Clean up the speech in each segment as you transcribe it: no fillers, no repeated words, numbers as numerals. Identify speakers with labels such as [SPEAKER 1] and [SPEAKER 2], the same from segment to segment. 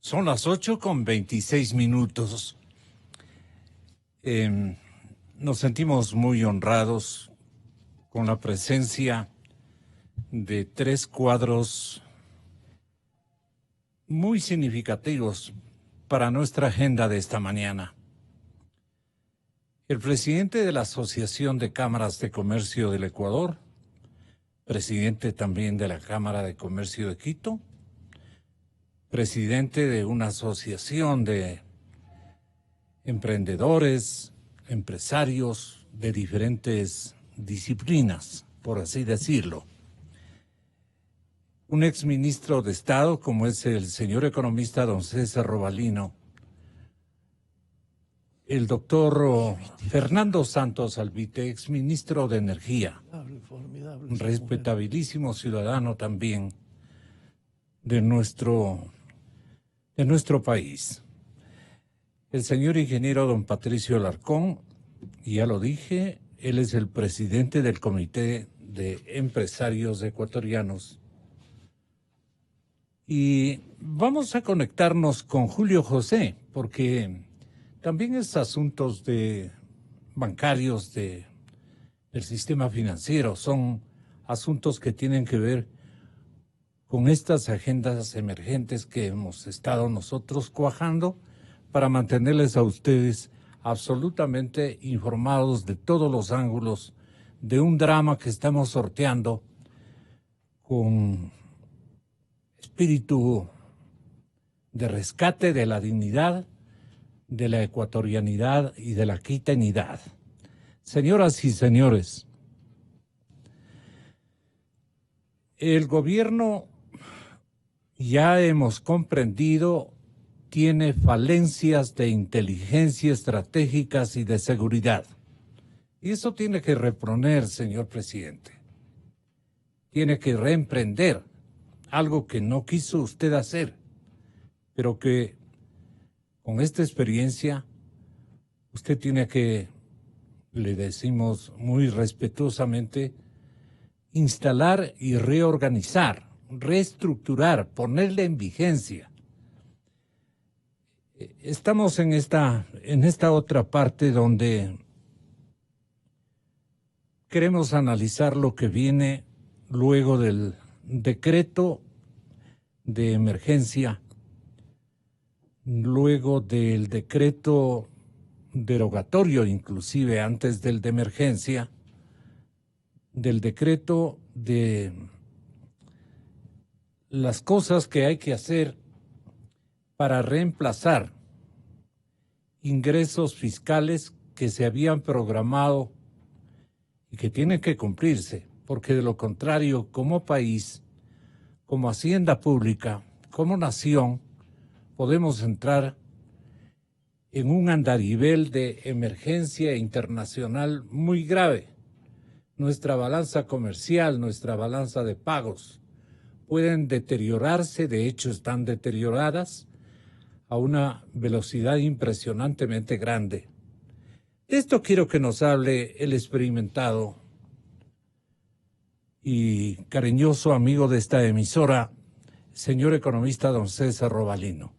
[SPEAKER 1] Son las 8:26. Nos sentimos muy honrados con la presencia de tres cuadros muy significativos para nuestra agenda de esta mañana. El presidente de la Asociación de Cámaras de Comercio del Ecuador, presidente también de la Cámara de Comercio de Quito, presidente de una asociación de emprendedores, empresarios de diferentes disciplinas, por así decirlo. Un exministro de Estado, como es el señor economista don César Robalino, el doctor Fernando Santos Albite, exministro de Energía, respetabilísimo ciudadano también de nuestro país. El señor ingeniero don Patricio Alarcón, ya lo dije, él es el presidente del Comité de Empresarios Ecuatorianos. Y vamos a conectarnos con Julio José, porque también es asuntos bancarios del sistema financiero, son asuntos que tienen que ver con estas agendas emergentes que hemos estado nosotros cuajando para mantenerles a ustedes absolutamente informados de todos los ángulos de un drama que estamos sorteando con espíritu de rescate de la dignidad, de la ecuatorianidad y de la quiteñidad. Señoras y señores, el gobierno, ya hemos comprendido, tiene falencias de inteligencia estratégicas y de seguridad. Y eso tiene que reponer, señor presidente. Tiene que reemprender algo que no quiso usted hacer, pero que con esta experiencia usted tiene que, le decimos muy respetuosamente, instalar y reorganizar, reestructurar, ponerle en vigencia. Estamos en esta otra parte donde queremos analizar lo que viene luego del decreto de emergencia, luego del decreto derogatorio, inclusive antes del de emergencia, del decreto de las cosas que hay que hacer para reemplazar ingresos fiscales que se habían programado y que tienen que cumplirse, porque de lo contrario, como país, como hacienda pública, como nación, podemos entrar en un andarivel de emergencia internacional muy grave. Nuestra balanza comercial, nuestra balanza de pagos pueden deteriorarse, de hecho están deterioradas a una velocidad impresionantemente grande. De esto quiero que nos hable el experimentado y cariñoso amigo de esta emisora, señor economista don César Robalino.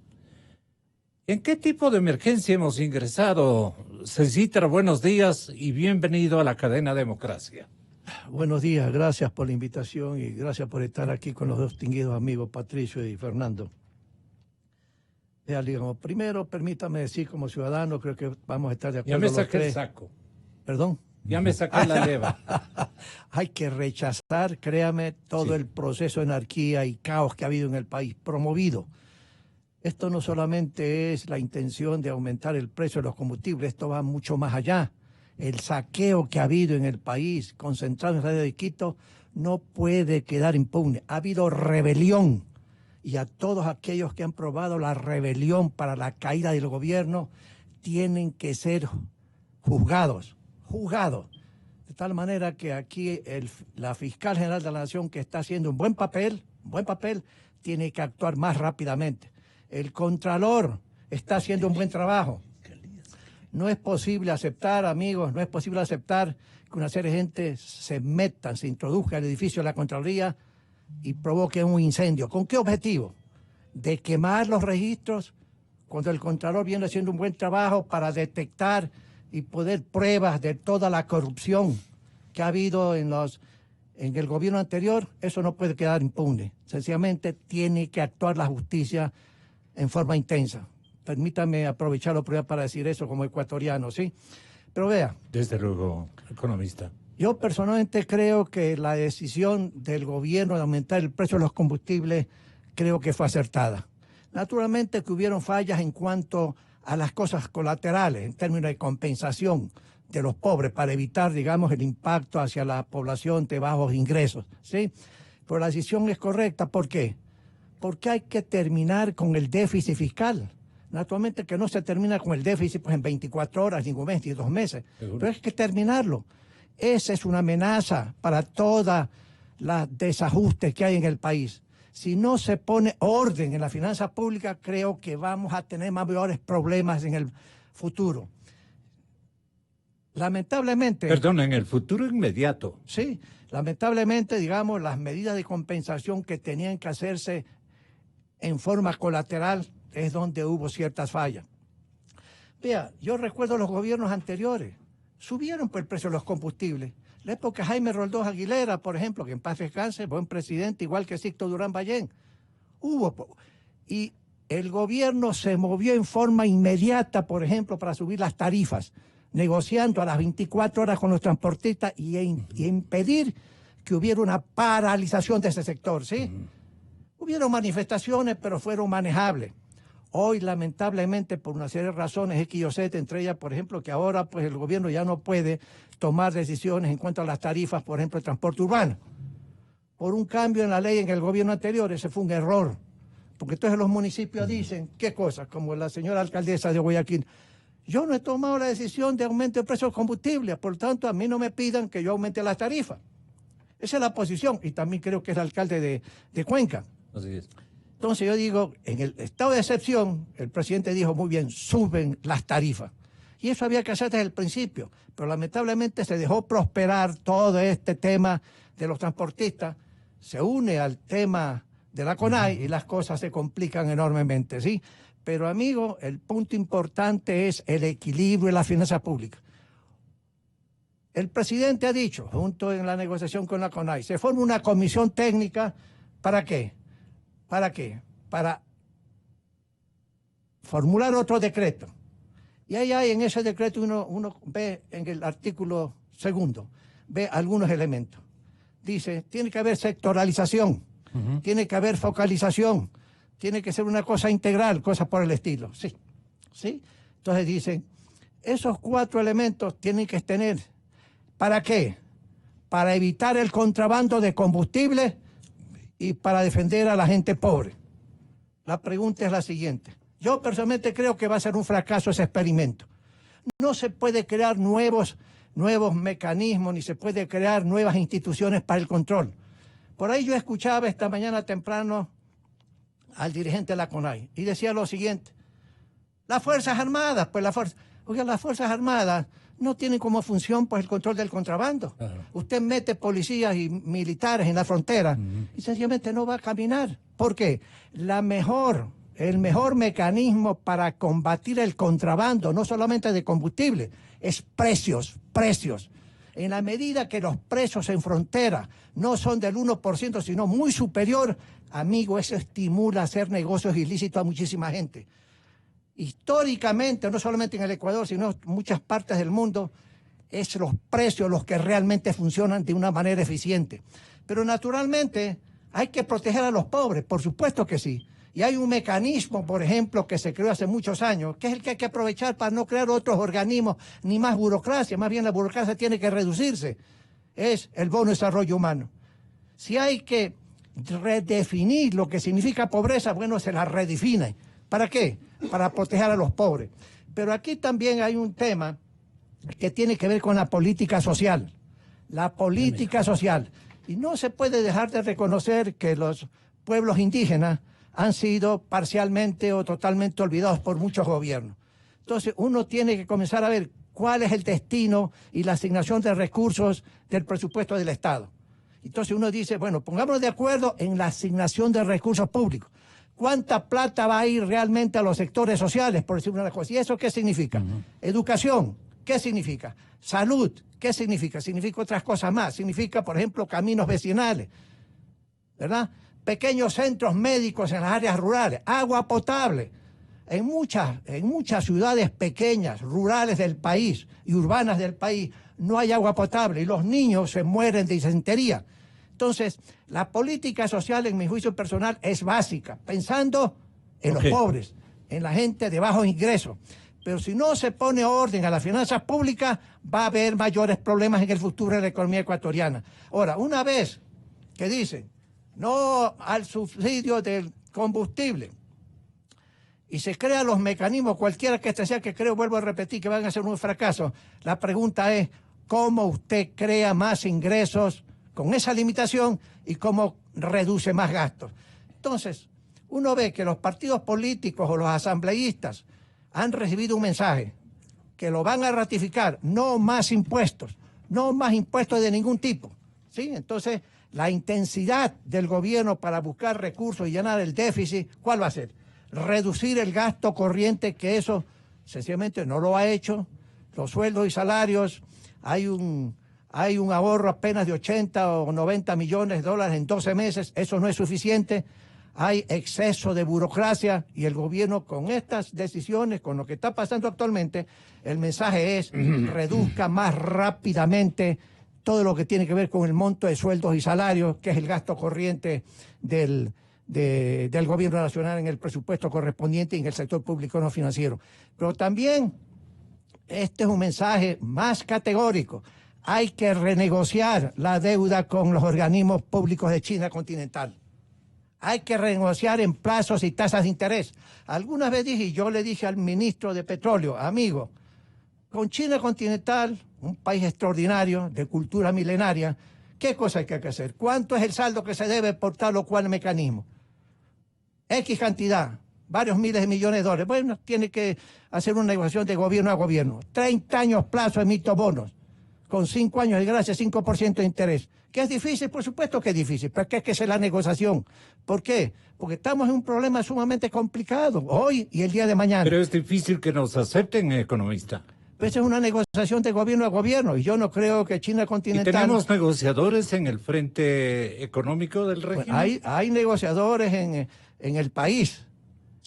[SPEAKER 1] ¿En qué tipo de emergencia hemos ingresado? César, buenos días y bienvenido a la cadena Democracia.
[SPEAKER 2] Buenos días, gracias por la invitación y gracias por estar aquí con los distinguidos amigos Patricio y Fernando. Digamos, primero, permítame decir como ciudadano, creo que vamos a estar de acuerdo.
[SPEAKER 1] Ya me saqué el saco.
[SPEAKER 2] ¿Perdón?
[SPEAKER 1] Ya me saqué la leva.
[SPEAKER 2] Hay que rechazar, créame, todo el proceso de anarquía y caos que ha habido en el país, promovido. Esto no solamente es la intención de aumentar el precio de los combustibles, esto va mucho más allá. El saqueo que ha habido en el país, concentrado en la ciudad de Quito, no puede quedar impune. Ha habido rebelión. Y a todos aquellos que han probado la rebelión para la caída del gobierno, tienen que ser juzgados. De tal manera que aquí la fiscal general de la Nación, que está haciendo un buen papel, tiene que actuar más rápidamente. El Contralor está haciendo un buen trabajo. No es posible aceptar, amigos, no es posible aceptar que una serie de gente se introduzca al edificio de la Contraloría y provoque un incendio. ¿Con qué objetivo? de quemar los registros cuando el Contralor viene haciendo un buen trabajo para detectar y poner pruebas de toda la corrupción que ha habido en el gobierno anterior. Eso no puede quedar impune. Sencillamente tiene que actuar la justicia en forma intensa. Permítame aprovechar la oportunidad para decir eso como ecuatoriano, ¿sí? Pero vea.
[SPEAKER 1] Desde luego, economista.
[SPEAKER 2] Yo personalmente creo que la decisión del gobierno de aumentar el precio de los combustibles creo que fue acertada. Naturalmente que hubieron fallas en cuanto a las cosas colaterales, en términos de compensación de los pobres, para evitar, digamos, el impacto hacia la población de bajos ingresos, ¿sí? Pero la decisión es correcta. ¿Por qué? Porque hay que terminar con el déficit fiscal. Naturalmente que no se termina con el déficit pues, en 24 horas, ni un mes, ni 2 meses. ¿Seguro? Pero hay que terminarlo. Esa es una amenaza para todos los desajustes que hay en el país. Si no se pone orden en la finanza pública, creo que vamos a tener mayores problemas en el futuro. Lamentablemente...
[SPEAKER 1] Perdón, en el futuro inmediato.
[SPEAKER 2] Sí, lamentablemente, digamos, las medidas de compensación que tenían que hacerse en forma colateral es donde hubo ciertas fallas. Vea, yo recuerdo los gobiernos anteriores, subieron pues, el precio de los combustibles. La época de Jaime Roldós Aguilera, por ejemplo, que en paz descanse, buen presidente, igual que Sixto Durán Ballén. Y el gobierno se movió en forma inmediata, por ejemplo, para subir las tarifas, negociando a las 24 horas con los transportistas y impedir que hubiera una paralización de ese sector, ¿sí? Hubieron manifestaciones, pero fueron manejables. Hoy, lamentablemente, por una serie de razones X y Z, entre ellas, por ejemplo, que ahora pues, el gobierno ya no puede tomar decisiones en cuanto a las tarifas, por ejemplo, el transporte urbano. Por un cambio en la ley en el gobierno anterior, ese fue un error. Porque entonces los municipios dicen, ¿qué cosa? Como la señora alcaldesa de Guayaquil. Yo no he tomado la decisión de aumento de precios de combustible, por lo tanto, a mí no me pidan que yo aumente las tarifas. Esa es la posición, y también creo que es el alcalde de Cuenca.
[SPEAKER 1] Así es.
[SPEAKER 2] Entonces yo digo, en el estado de excepción, el presidente dijo muy bien, suben las tarifas. Y eso había que hacer desde el principio, pero lamentablemente se dejó prosperar todo este tema de los transportistas, se une al tema de la CONAI y las cosas se complican enormemente, ¿sí? Pero amigo, el punto importante es el equilibrio de la finanza pública. El presidente ha dicho, junto en la negociación con la CONAI, se forma una comisión técnica, ¿para qué? ¿Para qué? Para formular otro decreto. Y ahí hay en ese decreto uno ve en el artículo 2, ve algunos elementos. Dice, tiene que haber sectoralización, tiene que haber focalización, tiene que ser una cosa integral, cosas por el estilo. Sí, ¿sí? Entonces dicen, esos 4 elementos tienen que tener, ¿para qué? Para evitar el contrabando de combustible y para defender a la gente pobre. La pregunta es la siguiente. Yo personalmente creo que va a ser un fracaso ese experimento. No se puede crear nuevos mecanismos, ni se puede crear nuevas instituciones para el control. Por ahí yo escuchaba esta mañana temprano al dirigente de la CONAI y decía lo siguiente. Las Fuerzas Armadas, pues las Fuerzas Armadas no tienen como función pues el control del contrabando. Usted mete policías y militares en la frontera y sencillamente no va a caminar. ¿Por qué? El mejor mecanismo para combatir el contrabando, no solamente de combustible, es precios. En la medida que los precios en frontera no son del 1%, sino muy superior, amigo, eso estimula hacer negocios ilícitos a muchísima gente. Históricamente, no solamente en el Ecuador, sino en muchas partes del mundo, es los precios los que realmente funcionan de una manera eficiente. Pero naturalmente hay que proteger a los pobres, por supuesto que sí. Y hay un mecanismo, por ejemplo, que se creó hace muchos años, que es el que hay que aprovechar para no crear otros organismos ni más burocracia. Más bien la burocracia tiene que reducirse. Es el bono de desarrollo humano. Si hay que redefinir lo que significa pobreza, bueno, se la redefine. ¿Para qué? Para proteger a los pobres. Pero aquí también hay un tema que tiene que ver con la política social. La política social. Y no se puede dejar de reconocer que los pueblos indígenas han sido parcialmente o totalmente olvidados por muchos gobiernos. Entonces uno tiene que comenzar a ver cuál es el destino y la asignación de recursos del presupuesto del Estado. Entonces uno dice, bueno, pongámonos de acuerdo en la asignación de recursos públicos. ¿Cuánta plata va a ir realmente a los sectores sociales, por decir una cosa? ¿Y eso qué significa? Educación, ¿qué significa? Salud, ¿qué significa? Significa otras cosas más. Significa, por ejemplo, caminos vecinales, ¿verdad? Pequeños centros médicos en las áreas rurales, agua potable. En muchas ciudades pequeñas, rurales del país y urbanas del país, no hay agua potable y los niños se mueren de disentería. Entonces, la política social, en mi juicio personal, es básica, pensando en los pobres, en la gente de bajos ingresos. Pero si no se pone orden a las finanzas públicas, va a haber mayores problemas en el futuro de la economía ecuatoriana. Ahora, una vez que dicen no al subsidio del combustible y se crean los mecanismos, cualquiera que este sea, que creo, vuelvo a repetir, que van a ser un fracaso, la pregunta es, ¿cómo usted crea más ingresos con esa limitación y cómo reduce más gastos? Entonces, uno ve que los partidos políticos o los asambleístas han recibido un mensaje que lo van a ratificar, no más impuestos de ningún tipo, ¿sí? Entonces, la intensidad del gobierno para buscar recursos y llenar el déficit, ¿cuál va a ser? Reducir el gasto corriente, que eso sencillamente no lo ha hecho. Los sueldos y salarios, hay un ahorro apenas de 80 o 90 millones de dólares en 12 meses, eso no es suficiente. Hay exceso de burocracia y el gobierno, con estas decisiones, con lo que está pasando actualmente, el mensaje es reduzca más rápidamente todo lo que tiene que ver con el monto de sueldos y salarios, que es el gasto corriente del gobierno nacional en el presupuesto correspondiente y en el sector público no financiero. Pero también este es un mensaje más categórico. Hay que renegociar la deuda con los organismos públicos de China continental. Hay que renegociar en plazos y tasas de interés. Algunas veces dije, y yo le dije al ministro de Petróleo, amigo, con China continental, un país extraordinario, de cultura milenaria, ¿qué cosa hay que hacer? ¿Cuánto es el saldo que se debe por tal o cual mecanismo? X cantidad, varios miles de millones de dólares. Bueno, tiene que hacer una negociación de gobierno a gobierno. 30 años plazo emito bonos, con 5 años de gracia, 5% de interés. ¿Que es difícil? Por supuesto que es difícil, pero es que es la negociación. ¿Por qué? Porque estamos en un problema sumamente complicado, hoy y el día de mañana.
[SPEAKER 1] Pero es difícil que nos acepten, economista.
[SPEAKER 2] Pues es una negociación de gobierno a gobierno, y yo no creo que China continental...
[SPEAKER 1] ¿Y tenemos negociadores en el frente económico del régimen?
[SPEAKER 2] Pues hay negociadores en el país,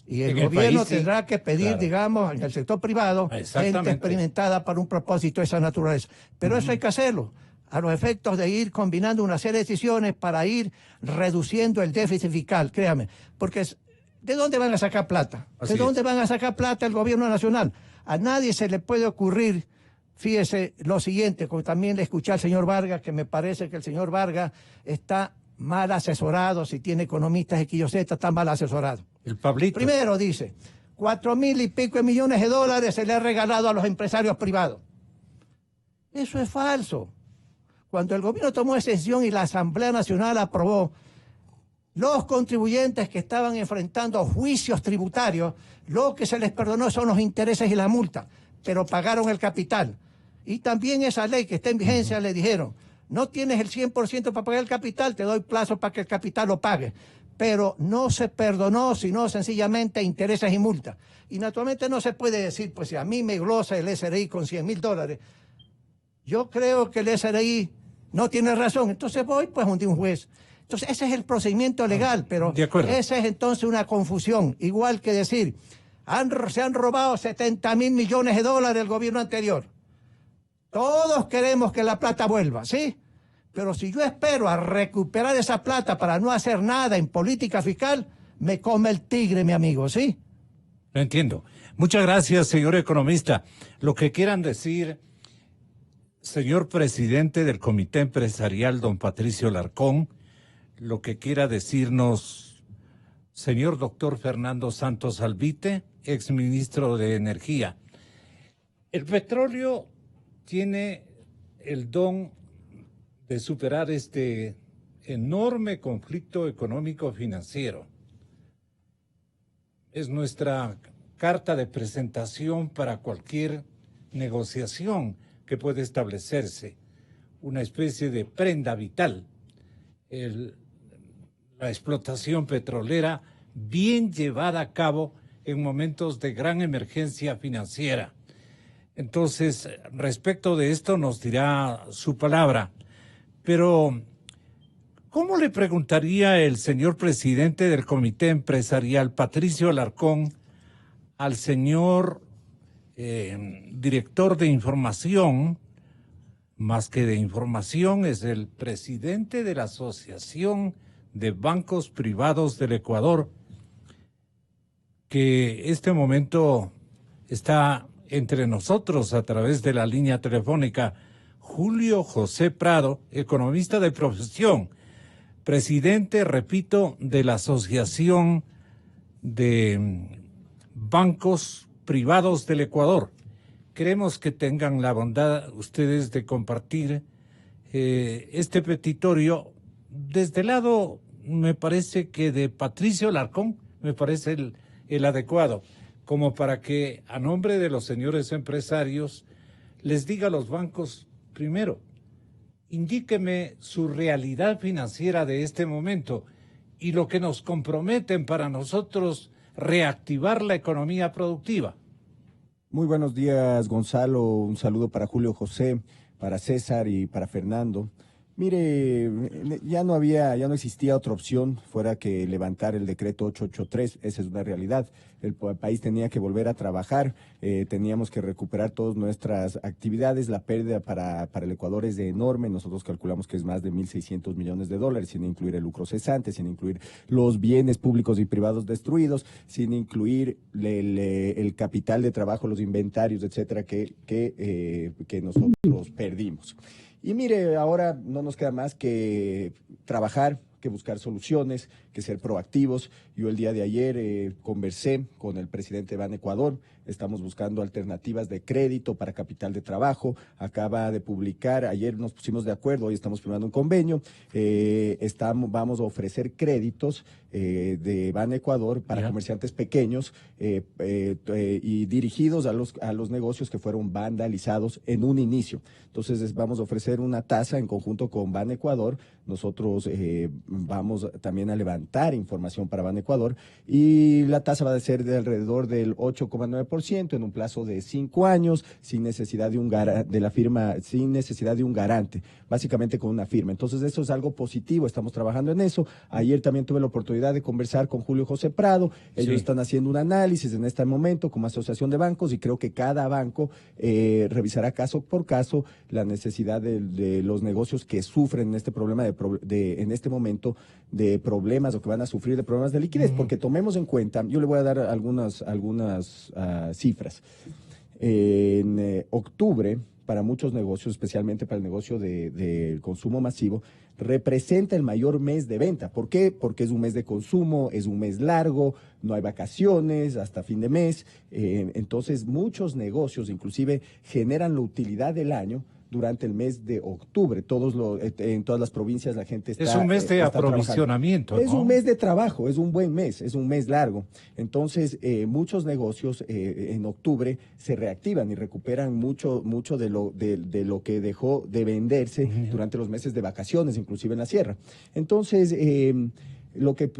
[SPEAKER 2] y el gobierno tendrá que pedir, digamos, en el sector privado, gente experimentada para un propósito de esa naturaleza. Pero eso hay que hacerlo, a los efectos de ir combinando una serie de decisiones para ir reduciendo el déficit fiscal, créame. Porque ¿de dónde van a sacar plata? ¿De dónde van a sacar plata el gobierno nacional? A nadie se le puede ocurrir, fíjese lo siguiente, como también le escuché al señor Vargas, que me parece que el señor Vargas está mal asesorado, si tiene economistas X o Z, está mal asesorado.
[SPEAKER 1] El Pablito.
[SPEAKER 2] Primero dice, 4.000 y pico de millones de dólares se le ha regalado a los empresarios privados. Eso es falso. Cuando el gobierno tomó esa decisión y la Asamblea Nacional aprobó, los contribuyentes que estaban enfrentando juicios tributarios, lo que se les perdonó son los intereses y la multa, pero pagaron el capital. Y también esa ley que está en vigencia le dijeron, no tienes el 100% para pagar el capital, te doy plazo para que el capital lo pague. Pero no se perdonó, sino sencillamente intereses y multas. Y naturalmente no se puede decir, pues si a mí me glosa el SRI con 100.000 dólares, yo creo que el SRI no tiene razón, entonces voy pues ante un juez. Entonces ese es el procedimiento legal, pero esa es entonces una confusión. Igual que decir, se han robado 70.000 millones de dólares el gobierno anterior. Todos queremos que la plata vuelva, ¿sí? Pero si yo espero a recuperar esa plata para no hacer nada en política fiscal, me come el tigre, mi amigo, ¿sí?
[SPEAKER 1] Lo entiendo. Muchas gracias, señor economista. Lo que quieran decir, señor presidente del Comité Empresarial, don Patricio Larcón, lo que quiera decirnos, señor doctor Fernando Santos Alvite, exministro de Energía. El petróleo tiene el don de superar este enorme conflicto económico-financiero. Es nuestra carta de presentación para cualquier negociación que puede establecerse, una especie de prenda vital. La explotación petrolera bien llevada a cabo en momentos de gran emergencia financiera. Entonces, respecto de esto nos dirá su palabra. Pero, ¿cómo le preguntaría el señor presidente del Comité Empresarial, Patricio Alarcón, al señor director de información, más que de información, es el presidente de la Asociación de Bancos Privados del Ecuador, que este momento está entre nosotros a través de la línea telefónica? Julio José Prado, economista de profesión, presidente, repito, de la Asociación de Bancos Privados del Ecuador. Queremos que tengan la bondad ustedes de compartir este petitorio. Desde el lado, me parece que de Patricio Alarcón, me parece el adecuado, como para que a nombre de los señores empresarios les diga a los bancos, primero, indíqueme su realidad financiera de este momento y lo que nos comprometen para nosotros reactivar la economía productiva.
[SPEAKER 3] Muy buenos días, Gonzalo. Un saludo para Julio José, para César y para Fernando. Mire, ya no existía otra opción fuera que levantar el decreto 883, esa es una realidad. El país tenía que volver a trabajar, teníamos que recuperar todas nuestras actividades, la pérdida para el Ecuador es de enorme, nosotros calculamos que es más de 1.600 millones de dólares, sin incluir el lucro cesante, sin incluir los bienes públicos y privados destruidos, sin incluir el capital de trabajo, los inventarios, etcétera, que nosotros perdimos. Y mire, ahora no nos queda más que trabajar, que buscar soluciones, que ser proactivos. Yo el día de ayer conversé con el presidente de Banecuador, estamos buscando alternativas de crédito para capital de trabajo, acaba de publicar, ayer nos pusimos de acuerdo, hoy estamos firmando un convenio, vamos a ofrecer créditos de Banecuador para comerciantes pequeños y dirigidos a los negocios que fueron vandalizados en un inicio. Entonces vamos a ofrecer una tasa en conjunto con Banecuador, nosotros vamos también a levantar información para Banecuador y la tasa va a ser de alrededor del 8,9% en un plazo de 5 años, sin necesidad de sin necesidad de un garante, básicamente con una firma. Entonces eso es algo positivo, estamos trabajando en eso. Ayer también tuve la oportunidad de conversar con Julio José Prado, ellos están haciendo un análisis en este momento como asociación de bancos y creo que cada banco revisará caso por caso la necesidad de los negocios que sufren este problema en este momento de problemas o que van a sufrir de problemas de liquidez, porque tomemos en cuenta, yo le voy a dar algunas cifras. En octubre, para muchos negocios, especialmente para el negocio del consumo masivo, representa el mayor mes de venta. ¿Por qué? Porque es un mes de consumo, es un mes largo, no hay vacaciones hasta fin de mes. Entonces, muchos negocios inclusive generan la utilidad del año durante el mes de octubre. En todas las provincias la gente está...
[SPEAKER 1] Es un mes de aprovisionamiento, ¿no?
[SPEAKER 3] Es un mes de trabajo, es un buen mes, es un mes largo. Entonces, muchos negocios en octubre se reactivan y recuperan mucho de lo que dejó de venderse durante los meses de vacaciones, inclusive en la sierra. Entonces, lo que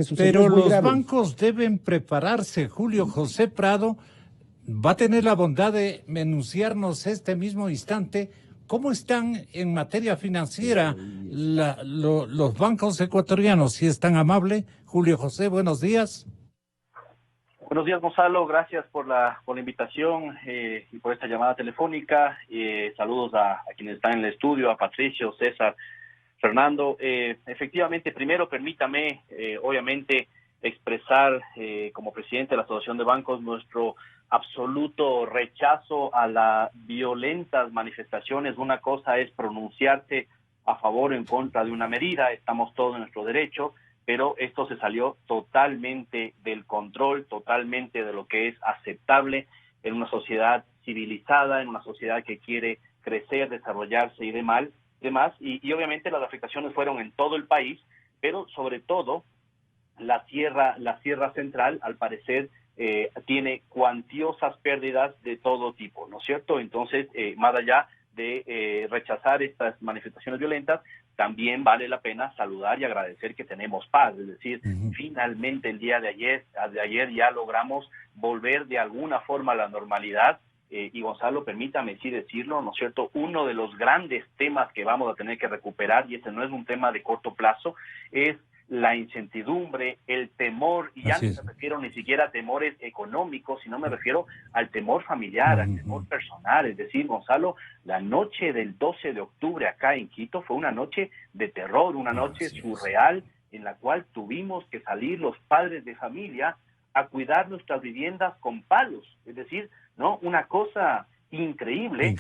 [SPEAKER 3] sucedió
[SPEAKER 1] Pero
[SPEAKER 3] es muy
[SPEAKER 1] los
[SPEAKER 3] grave.
[SPEAKER 1] bancos deben prepararse. Julio José Prado va a tener la bondad de enunciarnos este mismo instante cómo están en materia financiera los bancos ecuatorianos. Si es tan amable, Julio José, buenos días.
[SPEAKER 4] Buenos días, Gonzalo. Gracias por la invitación y por esta llamada telefónica. Saludos a quienes están en el estudio, a Patricio, César, Fernando. Efectivamente, primero permítame, obviamente, expresar como presidente de la Asociación de Bancos nuestro absoluto rechazo a las violentas manifestaciones. Una cosa es pronunciarse a favor o en contra de una medida, estamos todos en nuestro derecho, pero esto se salió totalmente del control, totalmente de lo que es aceptable en una sociedad civilizada, en una sociedad que quiere crecer, desarrollarse y demás, y obviamente las afectaciones fueron en todo el país, pero sobre todo la Sierra Central, al parecer, tiene cuantiosas pérdidas de todo tipo, ¿no es cierto? Entonces, más allá de rechazar estas manifestaciones violentas, también vale la pena saludar y agradecer que tenemos paz. Es decir, finalmente el día de ayer ya logramos volver de alguna forma a la normalidad. Y Gonzalo, permítame sí decirlo, ¿no es cierto? Uno de los grandes temas que vamos a tener que recuperar, y este no es un tema de corto plazo, es la incertidumbre, el temor, y ya no me refiero ni siquiera a temores económicos, sino me refiero al temor familiar, al temor personal. Es decir, Gonzalo, la noche del 12 de octubre acá en Quito fue una noche de terror, una noche surreal, en la cual tuvimos que salir los padres de familia a cuidar nuestras viviendas con palos. Es decir, ¿no? Una cosa increíble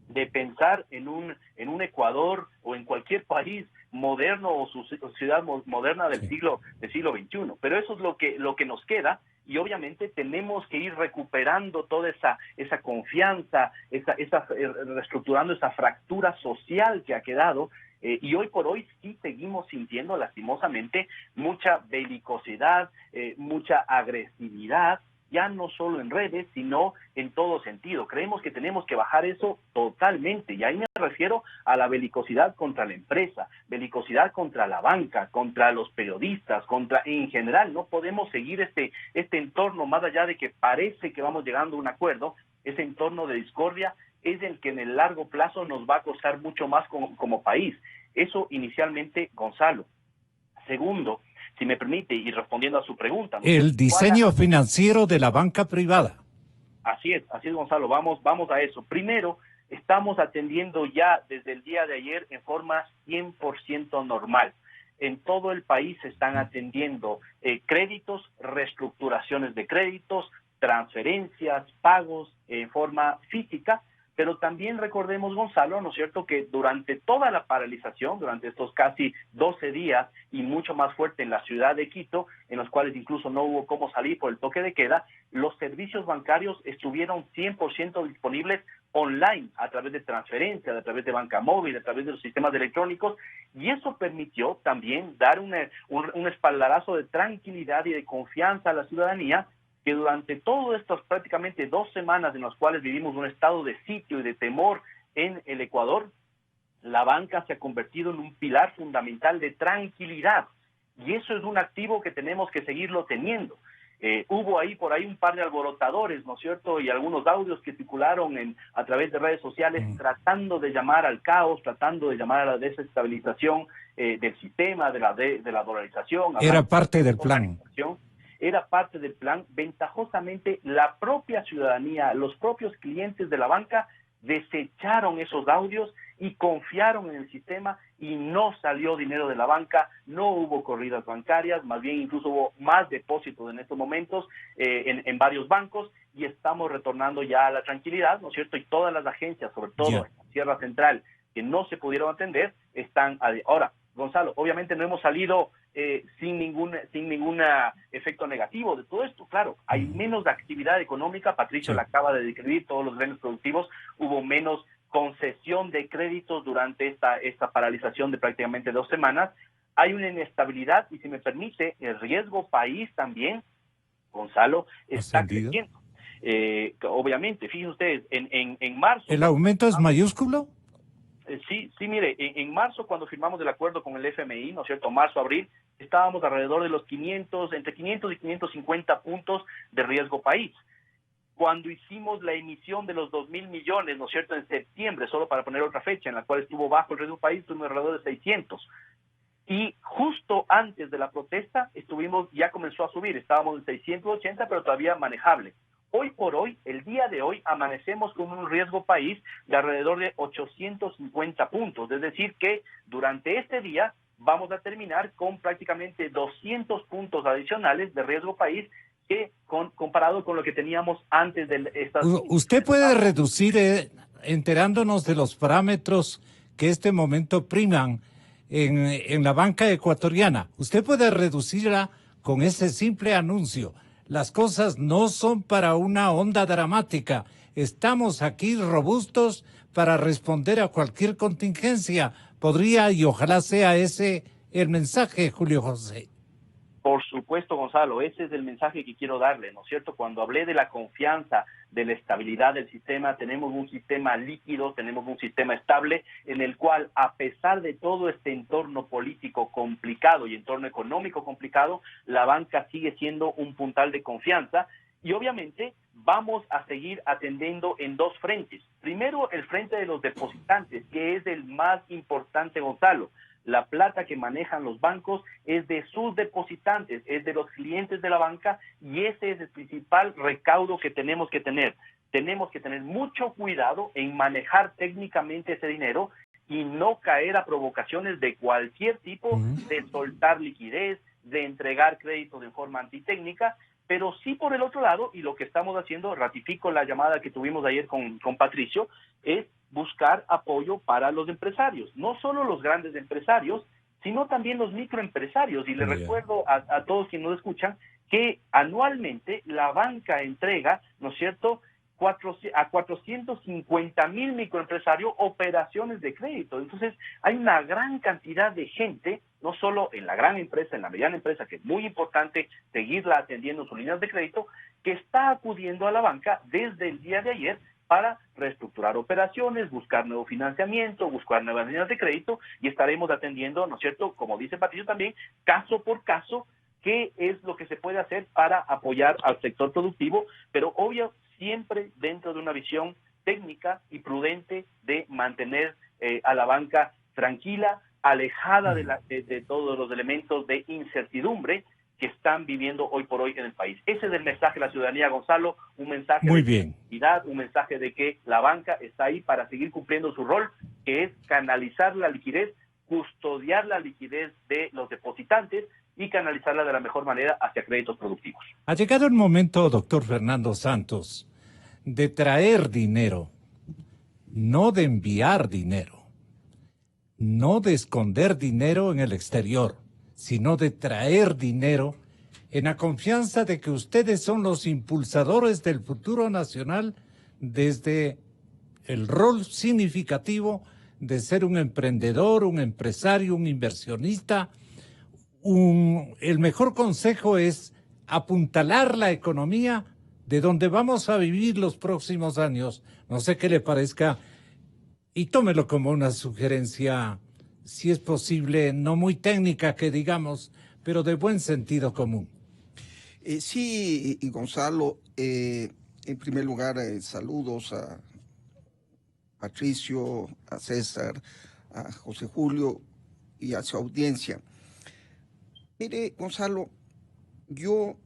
[SPEAKER 4] de pensar en un Ecuador o en cualquier país moderno o su ciudad moderna del siglo XXI. Pero eso es lo que nos queda, y obviamente tenemos que ir recuperando toda esa confianza, reestructurando esa fractura social que ha quedado. Y hoy por hoy sí seguimos sintiendo lastimosamente mucha belicosidad, mucha agresividad, ya no solo en redes, sino en todo sentido. Creemos que tenemos que bajar eso totalmente, y ahí me refiero a la belicosidad contra la empresa, belicosidad contra la banca, contra los periodistas, en general. No podemos seguir este entorno, más allá de que parece que vamos llegando a un acuerdo. Ese entorno de discordia es el que en el largo plazo nos va a costar mucho más como país. Eso inicialmente, Gonzalo. Segundo, si me permite, y respondiendo a su pregunta, ¿no?
[SPEAKER 1] El diseño financiero de la banca privada.
[SPEAKER 4] Así es, Gonzalo, vamos a eso. Primero, estamos atendiendo ya desde el día de ayer en forma 100% normal. En todo el país se están atendiendo créditos, reestructuraciones de créditos, transferencias, pagos en forma física. Pero también recordemos, Gonzalo, ¿no es cierto?, que durante toda la paralización, durante estos casi 12 días y mucho más fuerte en la ciudad de Quito, en los cuales incluso no hubo cómo salir por el toque de queda, los servicios bancarios estuvieron 100% disponibles online, a través de transferencias, a través de banca móvil, a través de los sistemas electrónicos, y eso permitió también dar un espaldarazo de tranquilidad y de confianza a la ciudadanía, que durante todas estas prácticamente 2 semanas en las cuales vivimos un estado de sitio y de temor en el Ecuador, la banca se ha convertido en un pilar fundamental de tranquilidad. Y eso es un activo que tenemos que seguirlo teniendo. Hubo por ahí un par de alborotadores, ¿no es cierto?, y algunos audios que circularon a través de redes sociales tratando de llamar al caos, tratando de llamar a la desestabilización del sistema, de la dolarización.
[SPEAKER 1] Era parte del plan.
[SPEAKER 4] Era parte del plan. Ventajosamente, la propia ciudadanía, los propios clientes de la banca desecharon esos audios y confiaron en el sistema, y no salió dinero de la banca, no hubo corridas bancarias, más bien incluso hubo más depósitos en estos momentos en varios bancos, y estamos retornando ya a la tranquilidad, ¿no es cierto? Y todas las agencias, sobre todo en la Sierra Central, que no se pudieron atender, están... Ahora, Gonzalo, obviamente no hemos salido sin ningún efecto negativo de todo esto. Claro, hay menos actividad económica, Patricio la acaba de describir, todos los gremios productivos, hubo menos concesión de créditos durante esta paralización de prácticamente 2 semanas. Hay una inestabilidad, y si me permite, el riesgo país también, Gonzalo, está creciendo. Obviamente, fíjense ustedes, en marzo...
[SPEAKER 1] ¿El aumento es mayúsculo?
[SPEAKER 4] Sí, mire, en marzo, cuando firmamos el acuerdo con el FMI, ¿no es cierto?, marzo-abril, estábamos alrededor de los entre 500 y 550 puntos de riesgo país. Cuando hicimos la emisión de los 2.000 millones, ¿no es cierto?, en septiembre, solo para poner otra fecha, en la cual estuvo bajo el riesgo país, estuvimos alrededor de 600. Y justo antes de la protesta, ya comenzó a subir, estábamos en 680, pero todavía manejable. Hoy por hoy, el día de hoy, amanecemos con un riesgo país de alrededor de 850 puntos. Es decir, que durante este día vamos a terminar con prácticamente 200 puntos adicionales de riesgo país, que comparado con lo que teníamos antes de estas...
[SPEAKER 1] ¿Usted puede reducir, enterándonos de los parámetros que este momento priman en la banca ecuatoriana, usted puede reducirla con ese simple anuncio? Las cosas no son para una onda dramática. Estamos aquí robustos para responder a cualquier contingencia. Podría, y ojalá sea ese el mensaje, Julio José.
[SPEAKER 4] Por supuesto, Gonzalo, ese es el mensaje que quiero darle, ¿no es cierto? Cuando hablé de la confianza, de la estabilidad del sistema, tenemos un sistema líquido, tenemos un sistema estable en el cual, a pesar de todo este entorno político complicado y entorno económico complicado, la banca sigue siendo un puntal de confianza y obviamente vamos a seguir atendiendo en dos frentes. Primero, el frente de los depositantes, que es el más importante, Gonzalo. La plata que manejan los bancos es de sus depositantes, es de los clientes de la banca y ese es el principal recaudo que tenemos que tener. Tenemos que tener mucho cuidado en manejar técnicamente ese dinero y no caer a provocaciones de cualquier tipo, de soltar liquidez, de entregar créditos de forma antitécnica, pero sí por el otro lado, y lo que estamos haciendo, ratifico la llamada que tuvimos ayer con Patricio, es buscar apoyo para los empresarios, no solo los grandes empresarios, sino también los microempresarios. Y les recuerdo a todos quienes nos escuchan que anualmente la banca entrega, ¿no es cierto?, a 450,000 microempresarios operaciones de crédito. Entonces, hay una gran cantidad de gente, no solo en la gran empresa, en la mediana empresa, que es muy importante seguirla atendiendo sus líneas de crédito, que está acudiendo a la banca desde el día de ayer para reestructurar operaciones, buscar nuevo financiamiento, buscar nuevas líneas de crédito y estaremos atendiendo, ¿no es cierto?, como dice Patricio también, caso por caso, qué es lo que se puede hacer para apoyar al sector productivo, pero obvio, siempre dentro de una visión técnica y prudente de mantener a la banca tranquila, alejada de todos los elementos de incertidumbre que están viviendo hoy por hoy en el país. Ese es el mensaje de la ciudadanía, Gonzalo, un mensaje
[SPEAKER 1] Muy
[SPEAKER 4] de
[SPEAKER 1] bien.
[SPEAKER 4] tranquilidad, un mensaje de que la banca está ahí para seguir cumpliendo su rol, que es canalizar la liquidez, custodiar la liquidez de los depositantes y canalizarla de la mejor manera hacia créditos productivos.
[SPEAKER 1] Ha llegado el momento, doctor Fernando Santos, de traer dinero, no de enviar dinero, no de esconder dinero en el exterior, sino de traer dinero en la confianza de que ustedes son los impulsadores del futuro nacional desde el rol significativo de ser un emprendedor, un empresario, un inversionista. El mejor consejo es apuntalar la economía de donde vamos a vivir los próximos años. No sé qué le parezca y tómelo como una sugerencia, si es posible, no muy técnica que digamos, pero de buen sentido común.
[SPEAKER 5] Sí, y Gonzalo, en primer lugar, saludos a Patricio, a César, a José Julio y a su audiencia. Mire, Gonzalo, yo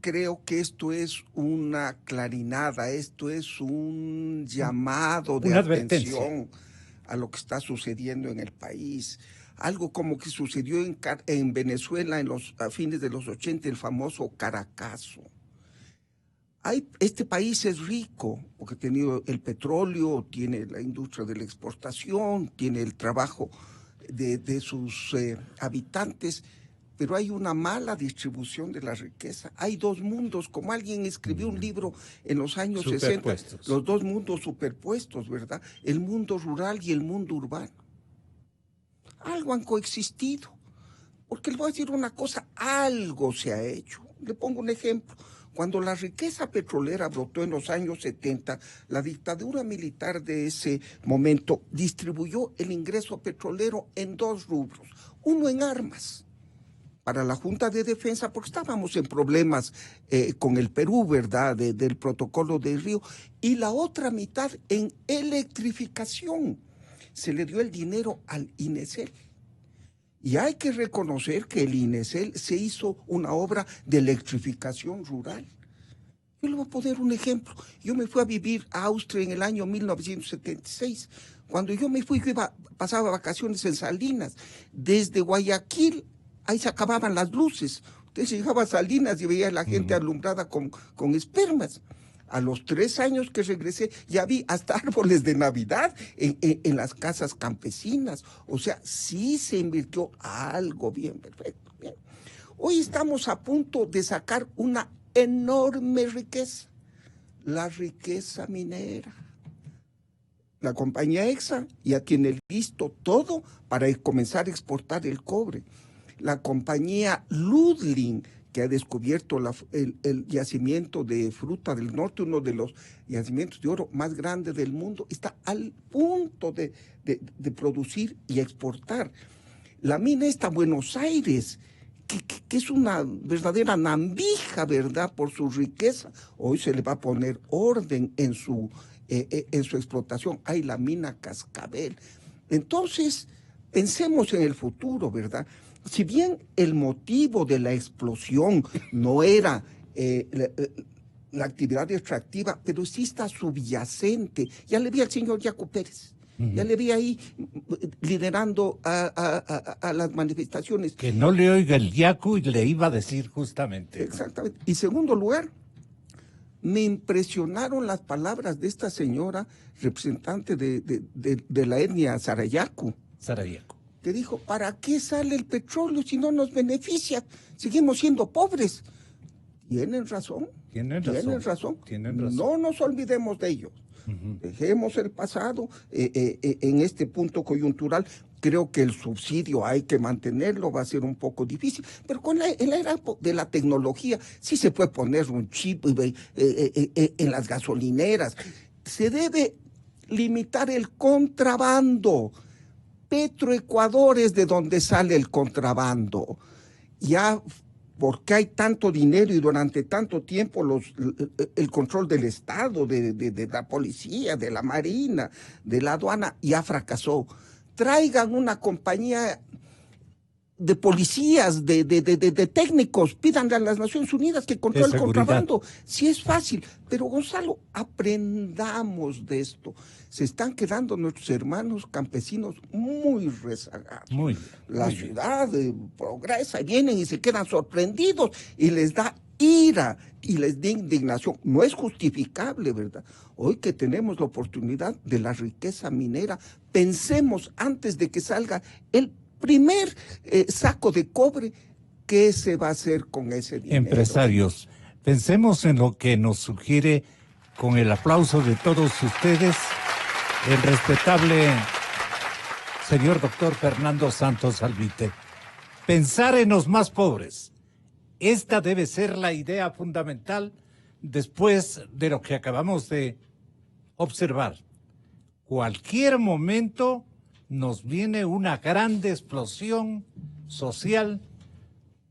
[SPEAKER 5] creo que esto es una clarinada, esto es un llamado de atención a lo que está sucediendo en el país. Algo como que sucedió en Venezuela a fines de los 80, el famoso Caracazo. Este país es rico porque ha tenido el petróleo, tiene la industria de la exportación, tiene el trabajo de sus habitantes, pero hay una mala distribución de la riqueza. Hay dos mundos, como alguien escribió un libro en los años 60, los dos mundos superpuestos, ¿verdad? El mundo rural y el mundo urbano. Algo han coexistido, porque le voy a decir una cosa, algo se ha hecho. Le pongo un ejemplo. Cuando la riqueza petrolera brotó en los años 70, la dictadura militar de ese momento distribuyó el ingreso petrolero en dos rubros. Uno en armas, para la Junta de Defensa, porque estábamos en problemas con el Perú, ¿verdad?, del protocolo del Río, y la otra mitad en electrificación. Se le dio el dinero al INESEL. Y hay que reconocer que el INESEL se hizo una obra de electrificación rural. Yo le voy a poner un ejemplo. Yo me fui a vivir a Austria en el año 1976. Cuando yo me fui, pasaba vacaciones en Salinas. Desde Guayaquil, ahí se acababan las luces. Usted se llegaba a Salinas y veía a la gente alumbrada con espermas. A los 3 años que regresé, ya vi hasta árboles de Navidad en las casas campesinas. O sea, sí se invirtió algo bien, perfecto. Bien. Hoy estamos a punto de sacar una enorme riqueza, la riqueza minera. La compañía EXA ya tiene listo todo para comenzar a exportar el cobre. la compañía Ludling, que ha descubierto el yacimiento de fruta del norte, uno de los yacimientos de oro más grandes del mundo, está al punto de producir y exportar. La mina esta Buenos Aires, que es una verdadera nambija, ¿verdad?, por su riqueza, hoy se le va a poner orden en su explotación. Hay la mina Cascabel. Entonces, pensemos en el futuro, ¿verdad? Si bien el motivo de la explosión no era la actividad extractiva, pero sí está subyacente. Ya le vi al señor Yacu Pérez, ya le vi ahí liderando a las manifestaciones.
[SPEAKER 1] Que no le oiga el Yacu, y le iba a decir justamente.
[SPEAKER 5] Exactamente. Y segundo lugar, me impresionaron las palabras de esta señora representante de la etnia Sarayaku. Que dijo, ¿para qué sale el petróleo si no nos beneficia? Seguimos siendo pobres. Tienen razón. Tienen razón. No nos olvidemos de ellos. Dejemos el pasado en este punto coyuntural. Creo que el subsidio hay que mantenerlo, va a ser un poco difícil, pero con la era de la tecnología sí se puede poner un chip en las gasolineras. Se debe limitar el contrabando. Petroecuador es de donde sale el contrabando. Ya porque hay tanto dinero y durante tanto tiempo el control del Estado, de la policía, de la Marina, de la aduana, ya fracasó. Traigan una compañía de policías, de técnicos, pídanle a las Naciones Unidas que controle el contrabando. Sí es fácil, pero Gonzalo, aprendamos de esto. Se están quedando nuestros hermanos campesinos muy rezagados. La ciudad progresa y vienen y se quedan sorprendidos y les da ira y les da indignación. No es justificable, ¿verdad? Hoy que tenemos la oportunidad de la riqueza minera, pensemos antes de que salga el primer saco de cobre, ¿qué se va a hacer con ese dinero?
[SPEAKER 1] Empresarios, pensemos en lo que nos sugiere, con el aplauso de todos ustedes, el respetable señor doctor Fernando Santos Albite. Pensar en los más pobres. Esta debe ser la idea fundamental después de lo que acabamos de observar. Cualquier momento nos viene una grande explosión social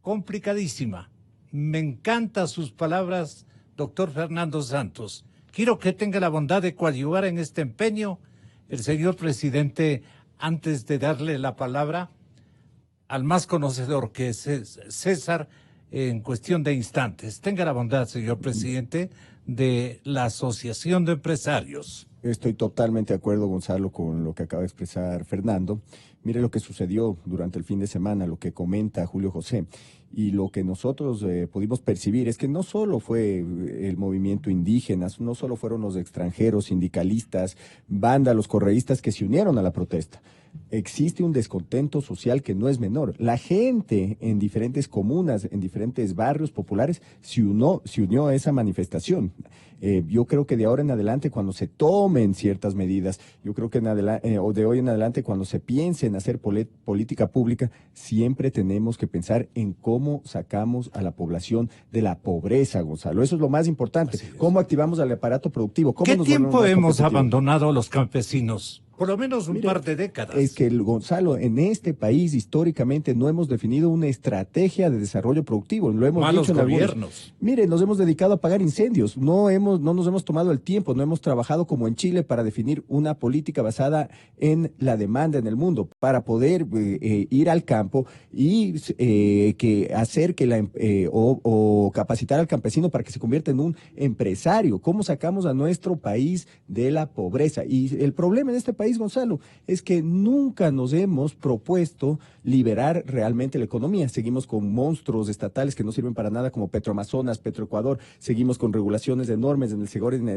[SPEAKER 1] complicadísima. Me encantan sus palabras, doctor Fernando Santos. Quiero que tenga la bondad de coadyuvar en este empeño el señor presidente, antes de darle la palabra al más conocedor, que es César, en cuestión de instantes. Tenga la bondad, señor presidente, de la Asociación de Empresarios.
[SPEAKER 3] Estoy totalmente de acuerdo, Gonzalo, con lo que acaba de expresar Fernando. Mire lo que sucedió durante el fin de semana, lo que comenta Julio José, y lo que nosotros pudimos percibir es que no solo fue el movimiento indígena, no solo fueron los extranjeros, sindicalistas, vándalos, correístas que se unieron a la protesta. Existe un descontento social que no es menor. La gente en diferentes comunas, en diferentes barrios populares, se unió a esa manifestación. Yo creo que de ahora en adelante, cuando se tomen ciertas medidas, yo creo que o de hoy en adelante, cuando se piense en hacer política pública, siempre tenemos que pensar en cómo sacamos a la población de la pobreza, Gonzalo. Eso es lo más importante. ¿Cómo activamos al aparato productivo?
[SPEAKER 1] ¿Qué tiempo hemos abandonado a los campesinos? Por lo menos un par de décadas.
[SPEAKER 3] Es que, Gonzalo, en este país históricamente no hemos definido una estrategia de desarrollo productivo. Lo hemos dicho en
[SPEAKER 1] gobiernos.
[SPEAKER 3] Mire, nos hemos dedicado a apagar incendios. No nos hemos tomado el tiempo, no hemos trabajado como en Chile para definir una política basada en la demanda en el mundo, para poder ir al campo y hacer que o capacitar al campesino para que se convierta en un empresario. ¿Cómo sacamos a nuestro país de la pobreza? Y el problema en este país, Gonzalo, es que nunca nos hemos propuesto liberar realmente la economía. Seguimos con monstruos estatales que no sirven para nada, como Petroamazonas, Petroecuador. Seguimos con regulaciones enormes en el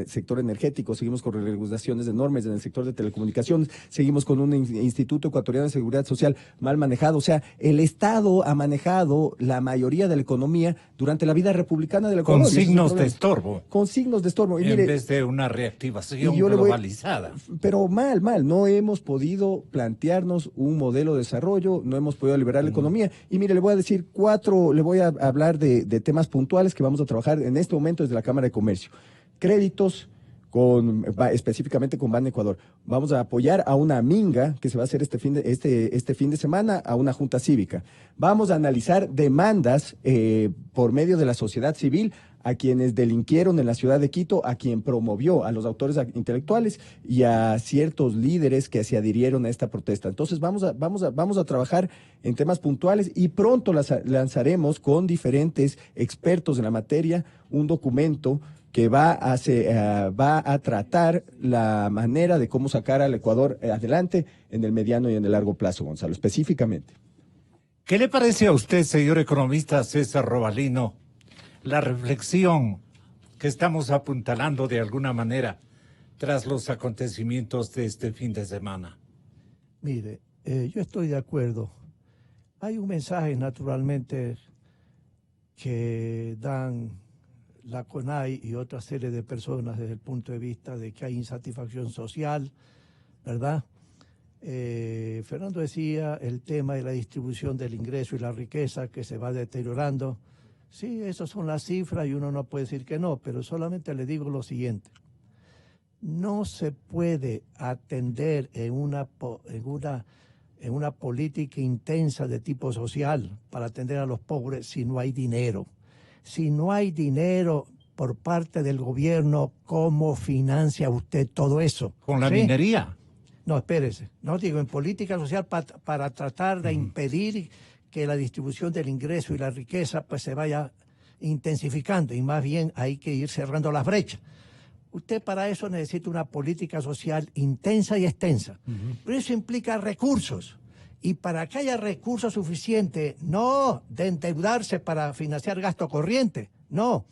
[SPEAKER 3] sector energético, seguimos con regulaciones enormes en el sector de telecomunicaciones, seguimos con un Instituto Ecuatoriano de Seguridad Social mal manejado. O sea, el Estado ha manejado la mayoría de la economía durante la vida republicana de la economía.
[SPEAKER 1] Con signos de estorbo.
[SPEAKER 3] Con signos de estorbo.
[SPEAKER 1] Y en vez de una reactivación globalizada.
[SPEAKER 3] Pero mal. mal, no hemos podido plantearnos un modelo de desarrollo, no hemos podido liberar la economía. Y mire, le voy a decir le voy a hablar de temas puntuales que vamos a trabajar en este momento desde la Cámara de Comercio. Créditos, específicamente con Ban Ecuador. Vamos a apoyar a una minga que se va a hacer este fin de semana, a una junta cívica. Vamos a analizar demandas por medio de la sociedad civil a quienes delinquieron en la ciudad de Quito, a quien promovió, a los autores intelectuales y a ciertos líderes que se adhirieron a esta protesta. Entonces vamos a trabajar en temas puntuales y pronto lanzaremos con diferentes expertos en la materia un documento que va a tratar la manera de cómo sacar al Ecuador adelante en el mediano y en el largo plazo, Gonzalo, específicamente.
[SPEAKER 1] ¿Qué le parece a usted, señor economista César Robalino, la reflexión que estamos apuntalando de alguna manera tras los acontecimientos de este fin de semana?
[SPEAKER 2] Mire, yo estoy de acuerdo. Hay un mensaje, naturalmente, que dan la CONAI y otra serie de personas desde el punto de vista de que hay insatisfacción social, ¿verdad? Fernando decía el tema de la distribución del ingreso y la riqueza que se va deteriorando. Sí, esas son las cifras y uno no puede decir que no, pero solamente le digo lo siguiente. No se puede atender en una política intensa de tipo social para atender a los pobres si no hay dinero. Si no hay dinero por parte del gobierno, ¿cómo financia usted todo eso?
[SPEAKER 1] ¿Con la minería?
[SPEAKER 2] No, espérese. No digo, en política social para tratar de impedir que la distribución del ingreso y la riqueza pues se vaya intensificando y más bien hay que ir cerrando las brechas. Usted para eso necesita una política social intensa y extensa. Pero eso implica recursos. Y para que haya recursos suficientes, no de endeudarse para financiar gasto corriente, no.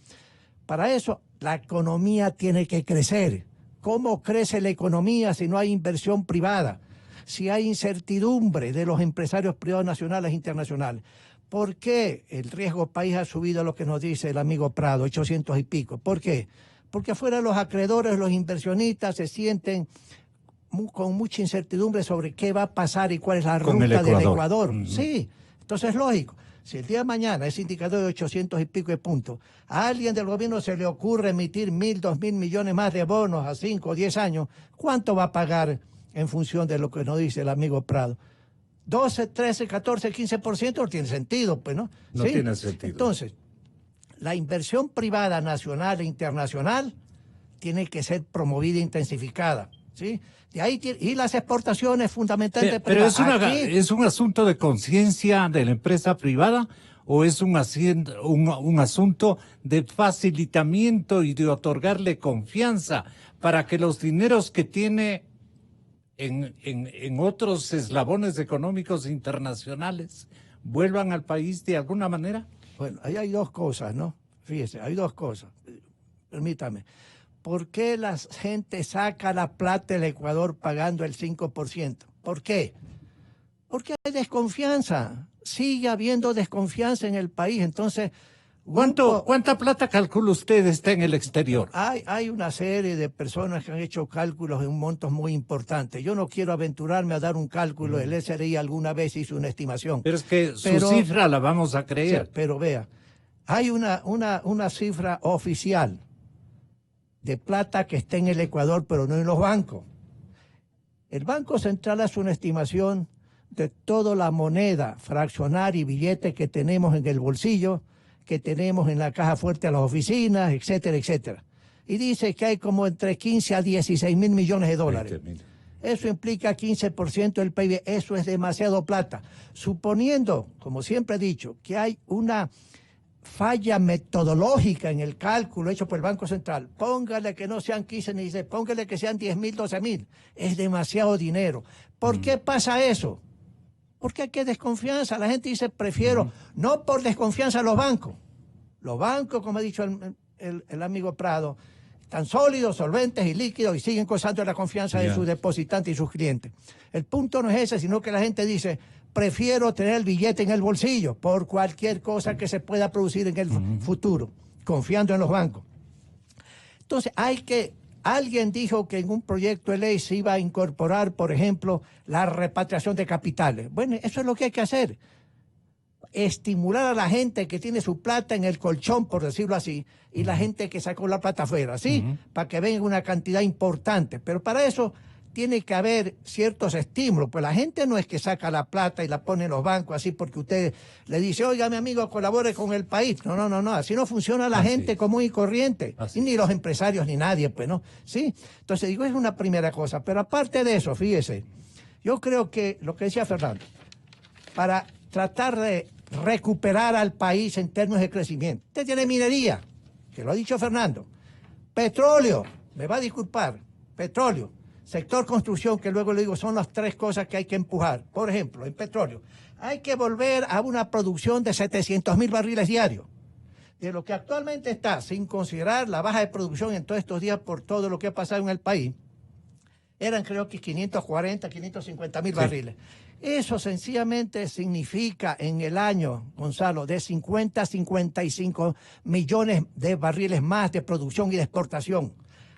[SPEAKER 2] Para eso la economía tiene que crecer. ¿Cómo crece la economía si no hay inversión privada? Si hay incertidumbre de los empresarios privados nacionales e internacionales. ¿Por qué el riesgo país ha subido a lo que nos dice el amigo Prado, 800 y pico? ¿Por qué? Porque afuera los acreedores, los inversionistas se sienten con mucha incertidumbre sobre qué va a pasar y cuál es la ruta del Ecuador. Sí, entonces es lógico. Si el día de mañana ese indicador de 800 y pico de puntos, a alguien del gobierno se le ocurre emitir 1.000, 2.000 millones más de bonos a 5 o 10 años, ¿cuánto va a pagar en función de lo que nos dice el amigo Prado? 12, 13, 14, 15%, no tiene sentido, pues, ¿no?
[SPEAKER 1] No
[SPEAKER 2] ¿sí?
[SPEAKER 1] tiene sentido.
[SPEAKER 2] Entonces, la inversión privada nacional e internacional tiene que ser promovida e intensificada, ¿sí? De ahí, y las exportaciones fundamentalmente.
[SPEAKER 1] Pero es un asunto de conciencia de la empresa privada o es un asunto de facilitamiento y de otorgarle confianza para que los dineros que tiene en otros eslabones económicos internacionales vuelvan al país de alguna manera.
[SPEAKER 2] Bueno, ahí hay dos cosas, ¿no? Fíjese, hay dos cosas. Permítame. ¿Por qué la gente saca la plata del Ecuador pagando el 5%? ¿Por qué? Porque hay desconfianza. Sigue habiendo desconfianza en el país. Entonces,
[SPEAKER 1] ¿cuánta plata calcula usted está en el exterior?
[SPEAKER 2] Hay una serie de personas que han hecho cálculos en montos muy importantes. Yo no quiero aventurarme a dar un cálculo. El SRI alguna vez hizo una estimación.
[SPEAKER 1] Pero es que su cifra la vamos a creer.
[SPEAKER 2] Sí, pero vea, hay una cifra oficial de plata que está en el Ecuador, pero no en los bancos. El Banco Central hace una estimación de toda la moneda fraccionaria y billetes que tenemos en el bolsillo, que tenemos en la caja fuerte de las oficinas, etcétera, etcétera. Y dice que hay como entre 15 a 16 mil millones de dólares. Eso implica 15% del PIB. Eso es demasiado plata. Suponiendo, como siempre he dicho, que hay una falla metodológica en el cálculo hecho por el Banco Central, póngale que no sean 15 ni 16, póngale que sean 10.000, 12.000. Es demasiado dinero. ¿Por qué pasa eso? Porque hay que desconfianza. La gente dice, prefiero, no por desconfianza a los bancos. Los bancos, como ha dicho el amigo Prado, están sólidos, solventes y líquidos y siguen gozando de la confianza de sus depositantes y sus clientes. El punto no es ese, sino que la gente dice, prefiero tener el billete en el bolsillo por cualquier cosa que se pueda producir en el futuro, confiando en los bancos. Entonces hay que Alguien dijo que en un proyecto de ley se iba a incorporar, por ejemplo, la repatriación de capitales. Bueno, eso es lo que hay que hacer. Estimular a la gente que tiene su plata en el colchón, por decirlo así, y la gente que sacó la plata afuera, ¿sí? Para que venga una cantidad importante. Pero para eso tiene que haber ciertos estímulos. Pues la gente no es que saca la plata y la pone en los bancos así porque usted le dice, oiga, mi amigo, colabore con el país. No, no, no, no. Así no funciona la gente común y corriente. Y ni los empresarios ni nadie, pues, ¿no? ¿Sí? Entonces, digo, es una primera cosa. Pero aparte de eso, fíjese, yo creo que lo que decía Fernando, para tratar de recuperar al país en términos de crecimiento. Usted tiene minería, que lo ha dicho Fernando. Petróleo, me va a disculpar, petróleo. Sector construcción, que luego le digo, son las tres cosas que hay que empujar. Por ejemplo, en petróleo, hay que volver a una producción de 700.000 barriles diarios. De lo que actualmente está, sin considerar la baja de producción en todos estos días por todo lo que ha pasado en el país, eran creo que 540, 550.000 barriles. Eso sencillamente significa en el año, Gonzalo, de 50 a 55 millones de barriles más de producción y de exportación.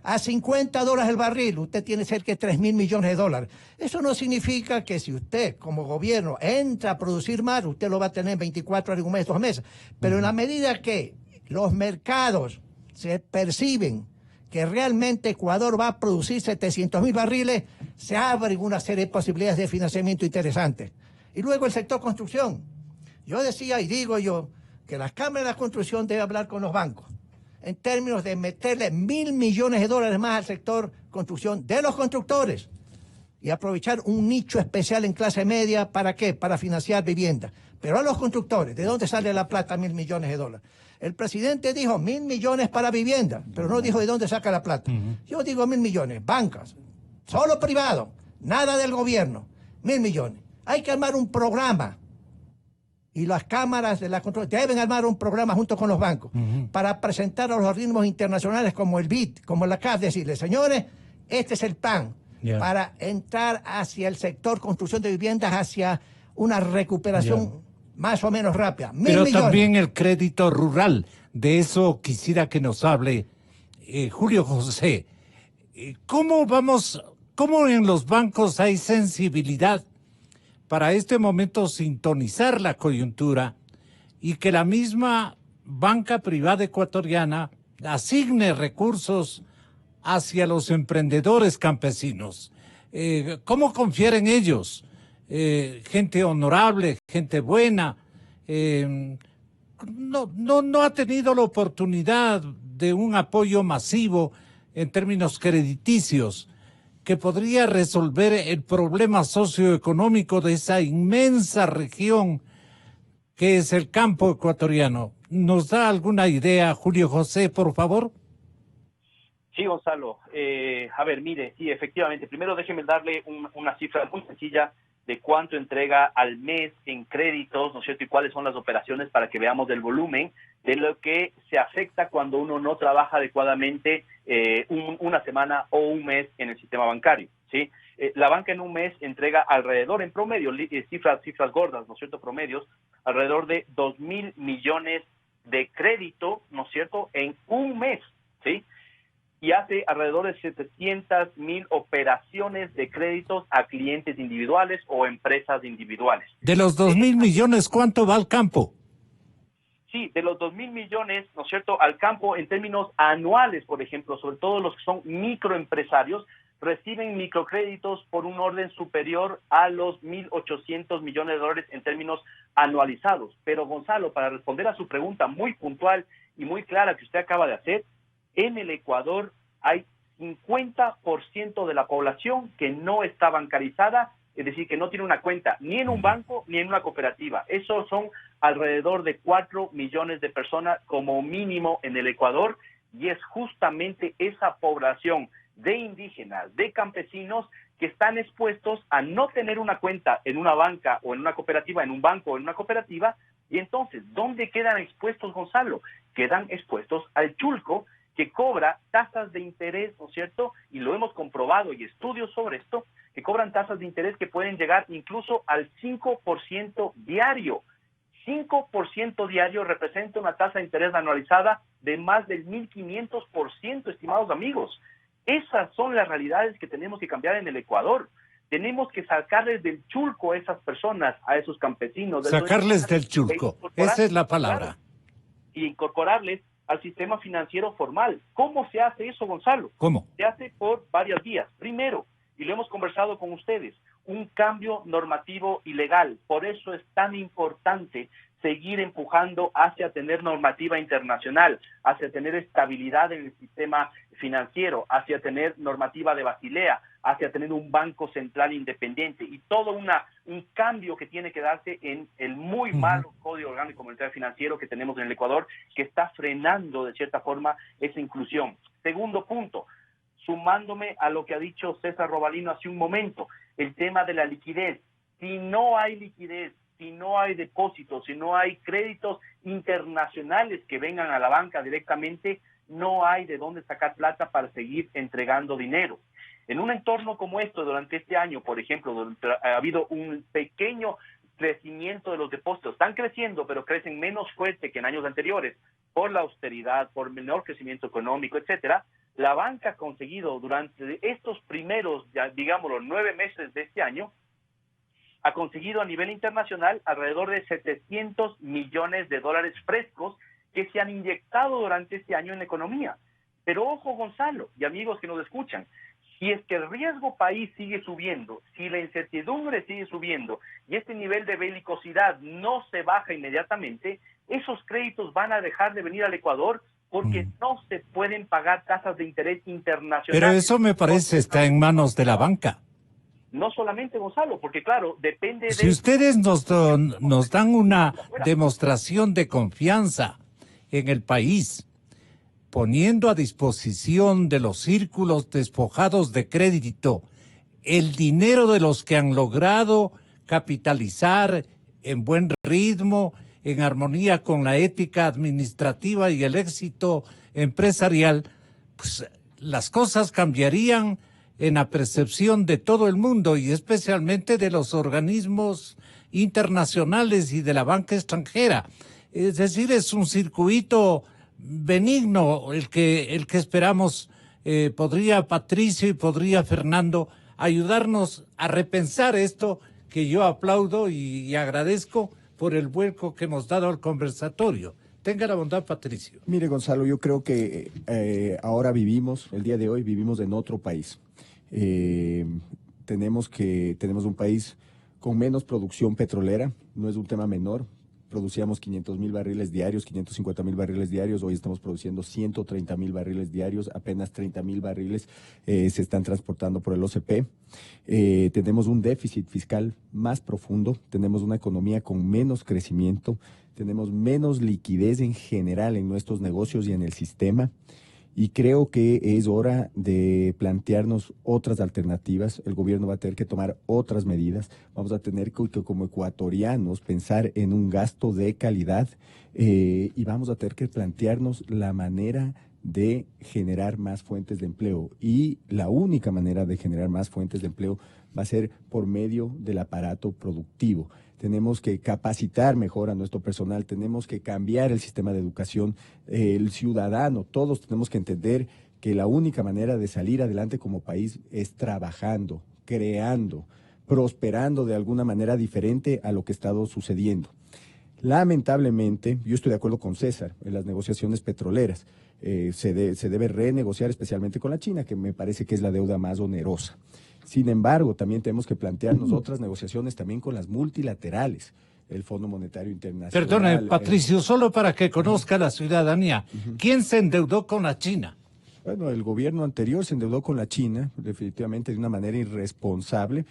[SPEAKER 2] A $50 el barril, usted tiene cerca de 3.000 millones de dólares. Eso no significa que si usted, como gobierno, entra a producir más, usted lo va a tener en 24 horas, un mes, 2 meses. Pero en la medida que los mercados se perciben que realmente Ecuador va a producir 700.000 barriles, se abren una serie de posibilidades de financiamiento interesantes. Y luego el sector construcción. Yo decía y digo yo que las cámaras de la construcción deben hablar con los bancos en términos de meterle $1.000 millones de dólares más al sector construcción de los constructores y aprovechar un nicho especial en clase media, ¿para qué? Para financiar viviendas. Pero a los constructores, ¿de dónde sale la plata, $1.000 millones de dólares? El presidente dijo 1.000 millones para vivienda, pero no dijo de dónde saca la plata. Yo digo 1.000 millones, bancas, solo privado, nada del gobierno, 1.000 millones. Hay que armar un programa y las cámaras de la control deben armar un programa junto con los bancos para presentar a los organismos internacionales como el BID, como la CAF, decirles, señores, este es el plan para entrar hacia el sector construcción de viviendas, hacia una recuperación más o menos rápida.
[SPEAKER 1] Pero también el crédito rural, de eso quisiera que nos hable Julio José. ¿Cómo en los bancos hay sensibilidad para este momento sintonizar la coyuntura y que la misma banca privada ecuatoriana asigne recursos hacia los emprendedores campesinos? ¿Cómo confiar en ellos? Gente honorable, gente buena, no ha tenido la oportunidad de un apoyo masivo en términos crediticios que podría resolver el problema socioeconómico de esa inmensa región que es el campo ecuatoriano. ¿Nos da alguna idea, Julio José, por favor?
[SPEAKER 4] Sí, Gonzalo. A ver, mire, sí, efectivamente. Primero déjeme darle una cifra muy sencilla de cuánto entrega al mes en créditos, ¿no es cierto? Y cuáles son las operaciones para que veamos el volumen de lo que se afecta cuando uno no trabaja adecuadamente una semana o un mes en el sistema bancario, ¿sí? La banca en un mes entrega alrededor, en promedio, cifras gordas, ¿no es cierto? Promedios, alrededor de 2.000 millones de crédito, ¿no es cierto? En un mes, ¿sí? Y hace alrededor de 700.000 operaciones de créditos a clientes individuales o empresas individuales.
[SPEAKER 1] De los 2.000 millones, ¿cuánto va al campo?
[SPEAKER 4] Sí, de los 2.000 millones, ¿no es cierto?, al campo en términos anuales, por ejemplo, sobre todo los que son microempresarios, reciben microcréditos por un orden superior a los 1.800 millones de dólares en términos anualizados. Pero, Gonzalo, para responder a su pregunta muy puntual y muy clara que usted acaba de hacer, en el Ecuador hay 50% de la población que no está bancarizada, es decir, que no tiene una cuenta ni en un banco ni en una cooperativa. Esos son alrededor de 4 millones de personas como mínimo en el Ecuador, y es justamente esa población de indígenas, de campesinos, que están expuestos a no tener una cuenta en una banca o en una cooperativa, en un banco o en una cooperativa. Y entonces, ¿dónde quedan expuestos, Gonzalo? Quedan expuestos al chulco, que cobra tasas de interés, ¿no es cierto? Y lo hemos comprobado y estudios sobre esto, que cobran tasas de interés que pueden llegar incluso al 5% diario. 5% diario representa una tasa de interés anualizada de más del 1.500%, estimados amigos. Esas son las realidades que tenemos que cambiar en el Ecuador. Tenemos que sacarles del chulco a esas personas, a esos campesinos.
[SPEAKER 1] Sacarles del chulco, esa es la palabra.
[SPEAKER 4] Claro, y incorporarles al sistema financiero formal. ¿Cómo se hace eso, Gonzalo?
[SPEAKER 1] ¿Cómo?
[SPEAKER 4] Se hace por varias vías. Primero, y lo hemos conversado con ustedes, un cambio normativo y legal. Por eso es tan importante seguir empujando hacia tener normativa internacional, hacia tener estabilidad en el sistema financiero, hacia tener normativa de Basilea, hacia tener un banco central independiente y todo un cambio que tiene que darse en el muy malo Código Orgánico Monetario Financiero que tenemos en el Ecuador, que está frenando de cierta forma esa inclusión. Segundo punto, sumándome a lo que ha dicho César Robalino hace un momento, el tema de la liquidez. Si no hay liquidez, si no hay depósitos, si no hay créditos internacionales que vengan a la banca directamente, no hay de dónde sacar plata para seguir entregando dinero. En un entorno como esto, durante este año, por ejemplo, ha habido un pequeño crecimiento de los depósitos. Están creciendo, pero crecen menos fuerte que en años anteriores por la austeridad, por menor crecimiento económico, etcétera. La banca ha conseguido durante estos primeros, ya digámoslo, 9 meses de este año, ha conseguido a nivel internacional alrededor de 700 millones de dólares frescos que se han inyectado durante este año en la economía. Pero ojo, Gonzalo, y amigos que nos escuchan, si es que el riesgo país sigue subiendo, si la incertidumbre sigue subiendo y este nivel de belicosidad no se baja inmediatamente, esos créditos van a dejar de venir al Ecuador porque no se pueden pagar tasas de interés internacionales.
[SPEAKER 1] Pero eso me parece está en manos de la banca.
[SPEAKER 4] No solamente, Gonzalo, porque claro, depende de...
[SPEAKER 1] Si ustedes nos dan una demostración de confianza en el país, poniendo a disposición de los círculos despojados de crédito el dinero de los que han logrado capitalizar en buen ritmo, en armonía con la ética administrativa y el éxito empresarial, pues las cosas cambiarían en la percepción de todo el mundo y especialmente de los organismos internacionales y de la banca extranjera. Es decir, es un circuito benigno el que esperamos. Podría Patricio y podría Fernando ayudarnos a repensar esto que yo aplaudo y agradezco por el vuelco que hemos dado al conversatorio. Tenga la bondad, Patricio.
[SPEAKER 3] Mire, Gonzalo, yo creo que ahora el día de hoy vivimos en otro país. Tenemos un país con menos producción petrolera, no es un tema menor. Producíamos 500,000 barriles diarios, 550,000 barriles diarios, hoy estamos produciendo 130,000 barriles diarios, apenas 30,000 barriles se están transportando por el OCP. Tenemos un déficit fiscal más profundo, tenemos una economía con menos crecimiento, tenemos menos liquidez en general en nuestros negocios y en el sistema. Y creo que es hora de plantearnos otras alternativas. El gobierno va a tener que tomar otras medidas. Vamos a tener que como ecuatorianos pensar en un gasto de calidad y vamos a tener que plantearnos la manera de generar más fuentes de empleo. Y la única manera de generar más fuentes de empleo va a ser por medio del aparato productivo. Tenemos que capacitar mejor a nuestro personal, tenemos que cambiar el sistema de educación, el ciudadano, todos tenemos que entender que la única manera de salir adelante como país es trabajando, creando, prosperando de alguna manera diferente a lo que ha estado sucediendo. Lamentablemente, yo estoy de acuerdo con César en las negociaciones petroleras, se debe renegociar especialmente con la China, que me parece que es la deuda más onerosa. Sin embargo, también tenemos que plantearnos otras negociaciones también con las multilaterales, el Fondo Monetario Internacional.
[SPEAKER 1] Perdone, Patricio, solo para que conozca la ciudadanía, ¿quién se endeudó con la China?
[SPEAKER 3] Bueno, el gobierno anterior se endeudó con la China, definitivamente de una manera irresponsable.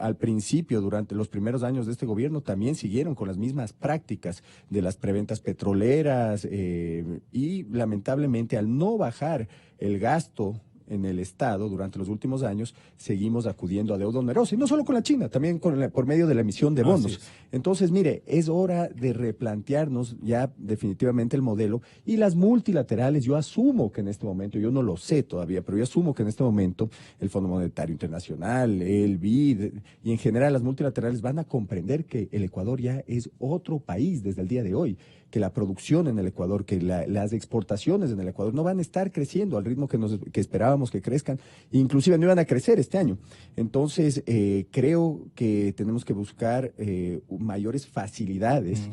[SPEAKER 3] Al principio, durante los primeros años de este gobierno, también siguieron con las mismas prácticas de las preventas petroleras y lamentablemente al no bajar el gasto en el Estado durante los últimos años, seguimos acudiendo a deuda onerosa, y no solo con la China, también por medio de la emisión de bonos. Entonces, mire, es hora de replantearnos ya definitivamente el modelo, y las multilaterales, yo asumo que en este momento, yo no lo sé todavía, pero yo asumo que en este momento el Fondo Monetario Internacional, el BID, y en general las multilaterales van a comprender que el Ecuador ya es otro país desde el día de hoy, que la producción en el Ecuador, que las exportaciones en el Ecuador no van a estar creciendo al ritmo que esperábamos que crezcan, inclusive no iban a crecer este año. Entonces, creo que tenemos que buscar mayores facilidades,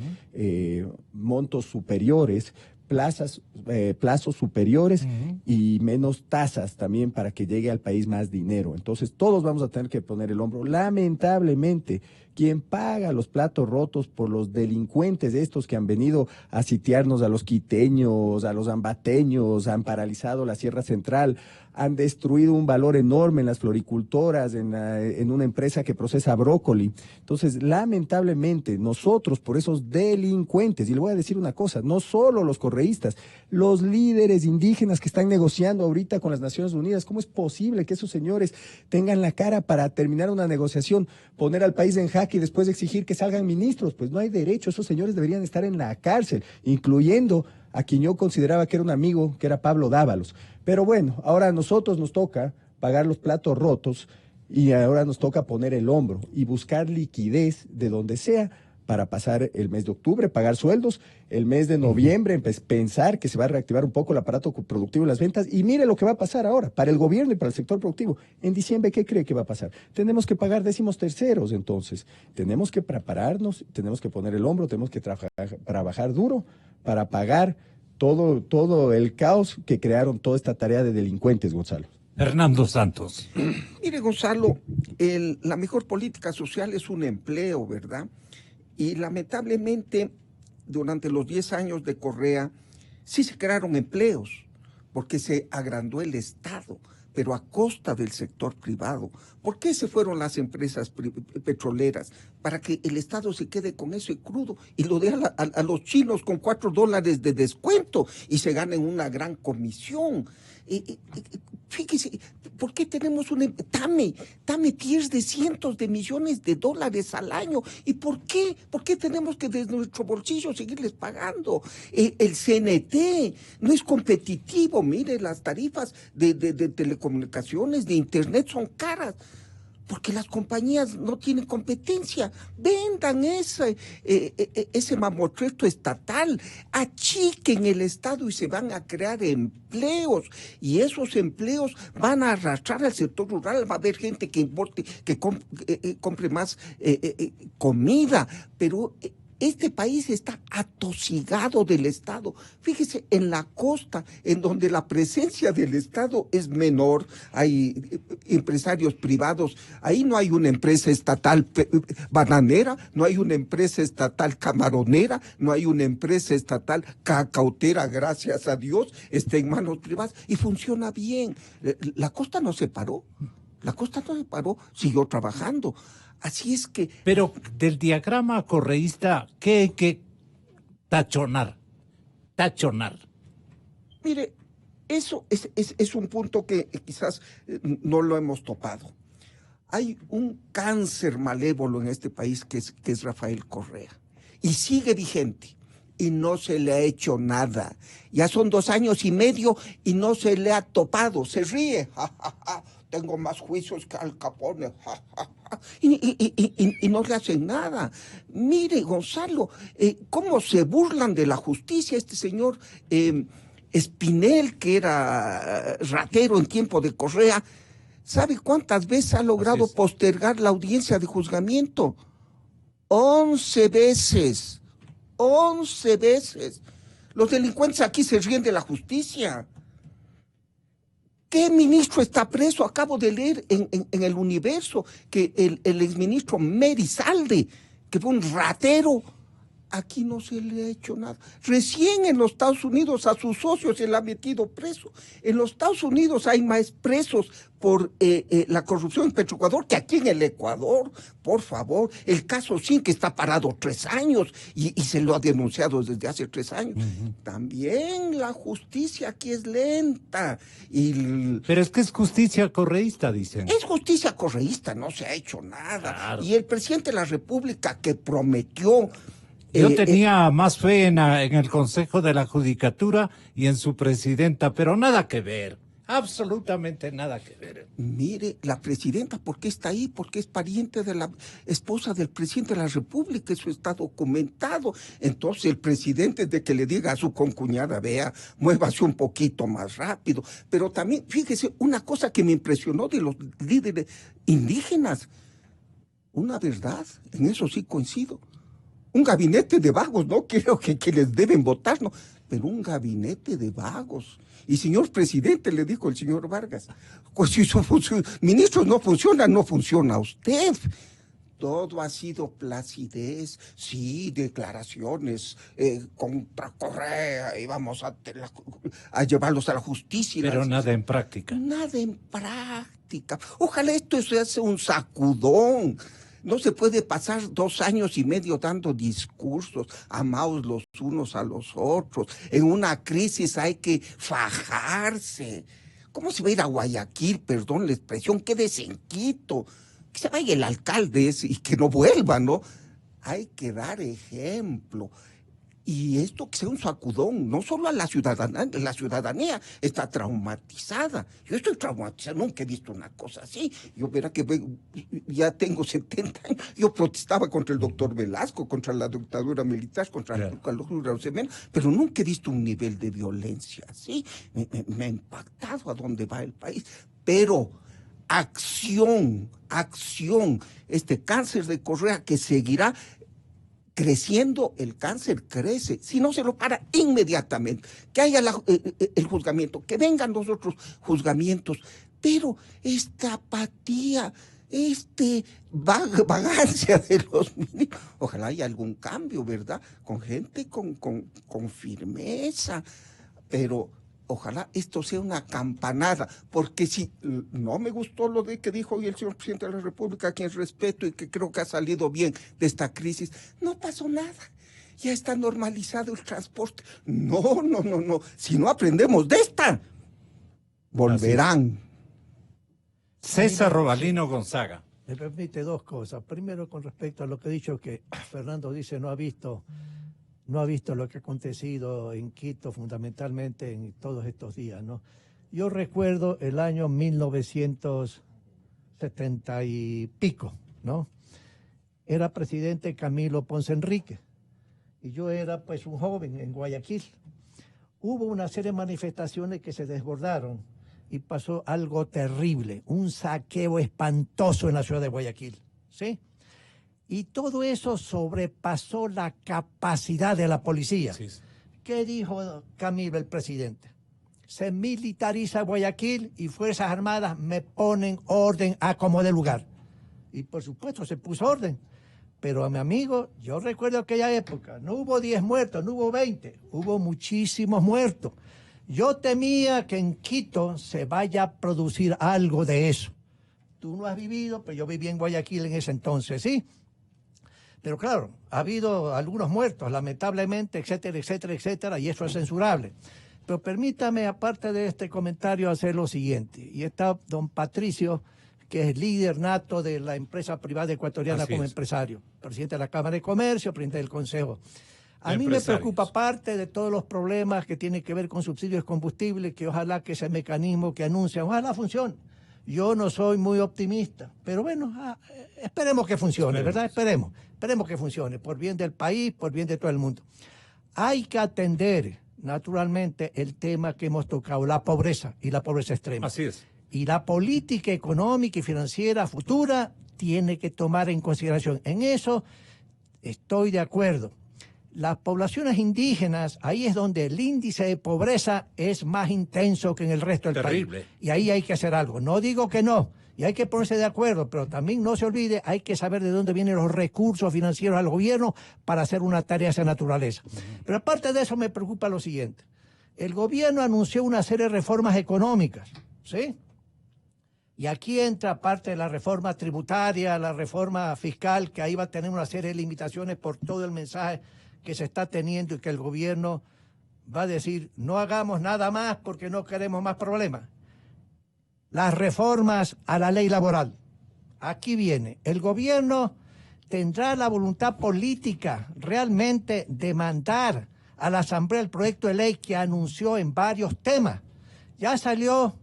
[SPEAKER 3] montos superiores, plazos superiores y menos tasas también para que llegue al país más dinero. Entonces todos vamos a tener que poner el hombro. Lamentablemente, quien paga los platos rotos por los delincuentes estos que han venido a sitiarnos a los quiteños, a los ambateños, han paralizado la Sierra Central, han destruido un valor enorme en las floricultoras, en una empresa que procesa brócoli. Entonces, lamentablemente, nosotros por esos delincuentes, y le voy a decir una cosa, no solo los correístas, los líderes indígenas que están negociando ahorita con las Naciones Unidas, ¿cómo es posible que esos señores tengan la cara para terminar una negociación, poner al país en jaque y después exigir que salgan ministros? Pues no hay derecho, esos señores deberían estar en la cárcel, incluyendo a quien yo consideraba que era un amigo, que era Pablo Dávalos. Pero bueno, ahora a nosotros nos toca pagar los platos rotos y ahora nos toca poner el hombro y buscar liquidez de donde sea para pasar el mes de octubre, pagar sueldos, el mes de noviembre pensar que se va a reactivar un poco el aparato productivo y las ventas, y mire lo que va a pasar ahora para el gobierno y para el sector productivo. En diciembre, ¿qué cree que va a pasar? Tenemos que pagar 13º, entonces tenemos que prepararnos, tenemos que poner el hombro, tenemos que trabajar duro para pagar todo el caos que crearon toda esta tarea de delincuentes, Gonzalo.
[SPEAKER 1] Fernando Santos.
[SPEAKER 5] Mire, Gonzalo, la mejor política social es un empleo, ¿verdad? Y lamentablemente, durante los 10 años de Correa, sí se crearon empleos, porque se agrandó el Estado, pero a costa del sector privado. ¿Por qué se fueron las empresas petroleras? Para que el Estado se quede con eso crudo y lo dé a los chinos con $4 de descuento y se ganen una gran comisión. Fíjese, ¿por qué tenemos TAME pierde cientos de millones de dólares al año? ¿Y por qué? ¿Por qué tenemos que desde nuestro bolsillo seguirles pagando? El CNT no es competitivo. Mire, las tarifas de telecomunicaciones, de internet son caras, porque las compañías no tienen competencia. Vendan ese mamotreto estatal, achiquen el Estado y se van a crear empleos, y esos empleos van a arrastrar al sector rural. Va a haber gente que compre más comida, pero este país está atosigado del Estado. Fíjese, en la costa, en donde la presencia del Estado es menor, hay empresarios privados, ahí no hay una empresa estatal bananera, no hay una empresa estatal camaronera, no hay una empresa estatal cacautera, gracias a Dios, está en manos privadas y funciona bien. La costa no se paró, siguió trabajando. Así es que...
[SPEAKER 1] Pero del diagrama correísta, ¿qué hay que tachonar?
[SPEAKER 5] Mire, eso es un punto que quizás no lo hemos topado. Hay un cáncer malévolo en este país que es Rafael Correa, y sigue vigente, y no se le ha hecho nada. Ya son 2 años y medio y no se le ha topado. Se ríe, tengo más juicios que Al Capone, y no le hacen nada. Mire, Gonzalo, cómo se burlan de la justicia. Este señor Espinel, que era ratero en tiempo de Correa, ¿sabe cuántas veces ha logrado postergar la audiencia de juzgamiento? 11 veces. 11 veces. Los delincuentes aquí se ríen de la justicia. ¿Qué ministro está preso? Acabo de leer en el Universo que el exministro Merizalde, que fue un ratero, aquí no se le ha hecho nada. Recién en los Estados Unidos a sus socios se le ha metido preso. En los Estados Unidos hay más presos por la corrupción en Petroecuador que aquí en el Ecuador. Por favor, el caso sí que está parado 3 años y se lo ha denunciado desde hace 3 años. También la justicia aquí es lenta.
[SPEAKER 1] Pero es que es justicia correísta, dicen.
[SPEAKER 5] Es justicia correísta, no se ha hecho nada.
[SPEAKER 1] Claro.
[SPEAKER 5] Y el presidente de la República que prometió...
[SPEAKER 1] Yo tenía más fe en el Consejo de la Judicatura y en su presidenta, pero nada que ver. Absolutamente nada que ver.
[SPEAKER 5] Mire, la presidenta, ¿por qué está ahí? Porque es pariente de la esposa del presidente de la República, eso está documentado. Entonces el presidente, de que le diga a su concuñada, vea, muévase un poquito más rápido. Pero también, fíjese, una cosa que me impresionó de los líderes indígenas, una verdad, en eso sí coincido. Un gabinete de vagos, no creo que les deben votar, no, pero un gabinete de vagos. Y señor presidente, le dijo el señor Vargas, pues si sus ministros no funcionan, no funciona usted. Todo ha sido placidez, sí, declaraciones contra Correa, y vamos a llevarlos a la justicia.
[SPEAKER 1] Pero nada en práctica.
[SPEAKER 5] Nada en práctica. Ojalá esto se hace un sacudón. No se puede pasar 2 años y medio dando discursos, amados los unos a los otros. En una crisis hay que fajarse. ¿Cómo se va a ir a Guayaquil? Perdón la expresión, quédese en Quito. Que se vaya el alcalde ese y que no vuelva, ¿no? Hay que dar ejemplo. Y esto que sea un sacudón, no solo a la ciudadanía está traumatizada. Yo estoy traumatizado, nunca he visto una cosa así. Yo verá que ya tengo 70 años, yo protestaba contra el doctor Velasco, contra la dictadura militar, contra la dictadura semena, pero nunca he visto un nivel de violencia así. Me ha impactado a dónde va el país. Pero acción, este cáncer de Correa que seguirá creciendo, el cáncer crece, si no se lo para inmediatamente, que haya el juzgamiento, que vengan los otros juzgamientos, pero esta apatía, vagancia de los ministros, ojalá haya algún cambio, ¿verdad? Con gente con firmeza, pero ojalá esto sea una campanada, porque si no me gustó lo de que dijo hoy el señor presidente de la República, a quien respeto y que creo que ha salido bien de esta crisis, no pasó nada. Ya está normalizado el transporte. No. Si no aprendemos de esta, volverán.
[SPEAKER 1] César Robalino Gonzaga.
[SPEAKER 2] Me permite 2 cosas. Primero, con respecto a lo que he dicho, que Fernando dice no ha visto lo que ha acontecido en Quito, fundamentalmente en todos estos días, ¿no? Yo recuerdo el año 1970 y pico, ¿no? Era presidente Camilo Ponce Enrique y yo era pues un joven en Guayaquil. Hubo una serie de manifestaciones que se desbordaron y pasó algo terrible, un saqueo espantoso en la ciudad de Guayaquil, ¿sí? Y todo eso sobrepasó la capacidad de la policía. Sí. ¿Qué dijo Camilo, el presidente? Se militariza Guayaquil y Fuerzas Armadas me ponen orden a como de lugar. Y por supuesto se puso orden. Pero a mi amigo, yo recuerdo aquella época, no hubo 10 muertos, no hubo 20, hubo muchísimos muertos. Yo temía que en Quito se vaya a producir algo de eso. Tú no has vivido, pero yo viví en Guayaquil en ese entonces, ¿sí? Pero claro, ha habido algunos muertos, lamentablemente, etcétera, etcétera, etcétera, y eso es censurable. Pero permítame, aparte de este comentario, hacer lo siguiente. Y está don Patricio, que es líder nato de la empresa privada ecuatoriana como empresario, presidente de la Cámara de Comercio, presidente del Consejo. A mí me preocupa parte de todos los problemas que tienen que ver con subsidios de combustible, que ojalá que ese mecanismo que anuncian, ojalá funcione. Yo no soy muy optimista, pero bueno, esperemos que funcione, ¿verdad? Esperemos que funcione, por bien del país, por bien de todo el mundo. Hay que atender, naturalmente, el tema que hemos tocado, la pobreza y la pobreza extrema.
[SPEAKER 1] Así es.
[SPEAKER 2] Y la política económica y financiera futura tiene que tomar en consideración. En eso estoy de acuerdo. Las poblaciones indígenas, ahí es donde el índice de pobreza es más intenso que en el resto del país. Y ahí hay que hacer algo. No digo que no, y hay que ponerse de acuerdo, pero también no se olvide, hay que saber de dónde vienen los recursos financieros al gobierno para hacer una tarea de esa naturaleza. Pero aparte de eso me preocupa lo siguiente. El gobierno anunció una serie de reformas económicas, ¿sí? Y aquí entra parte de la reforma tributaria, la reforma fiscal, que ahí va a tener una serie de limitaciones por todo el mensaje que se está teniendo y que el gobierno va a decir, no hagamos nada más porque no queremos más problemas. Las reformas a la ley laboral. Aquí viene, el gobierno tendrá la voluntad política realmente de mandar a la Asamblea el proyecto de ley que anunció en varios temas. Ya salió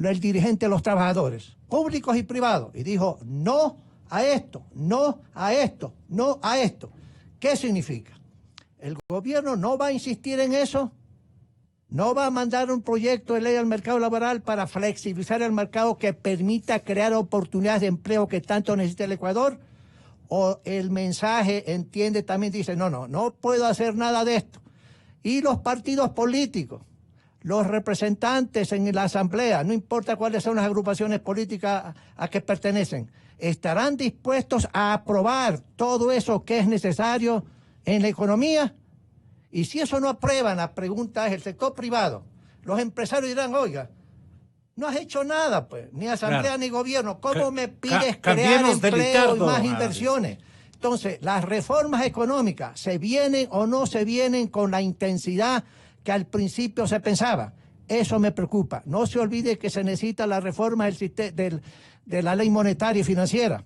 [SPEAKER 2] el dirigente de los trabajadores, públicos y privados, y dijo no a esto, no a esto, no a esto. ¿Qué significa? El gobierno no va a insistir en eso, no va a mandar un proyecto de ley al mercado laboral para flexibilizar el mercado que permita crear oportunidades de empleo que tanto necesita el Ecuador, o el mensaje entiende también, dice no puedo hacer nada de esto. Y los partidos políticos, los representantes en la asamblea, no importa cuáles son las agrupaciones políticas a que pertenecen, estarán dispuestos a aprobar todo eso que es necesario en la economía. Y si eso no aprueban, la pregunta es el sector privado. Los empresarios dirán, oiga, no has hecho nada, pues, ni asamblea ni gobierno. ¿Cómo me pides crear empleo y más inversiones? Entonces, las reformas económicas, ¿se vienen o no se vienen con la intensidad que al principio se pensaba? Eso me preocupa. No se olvide que se necesita la reforma de la ley monetaria y financiera.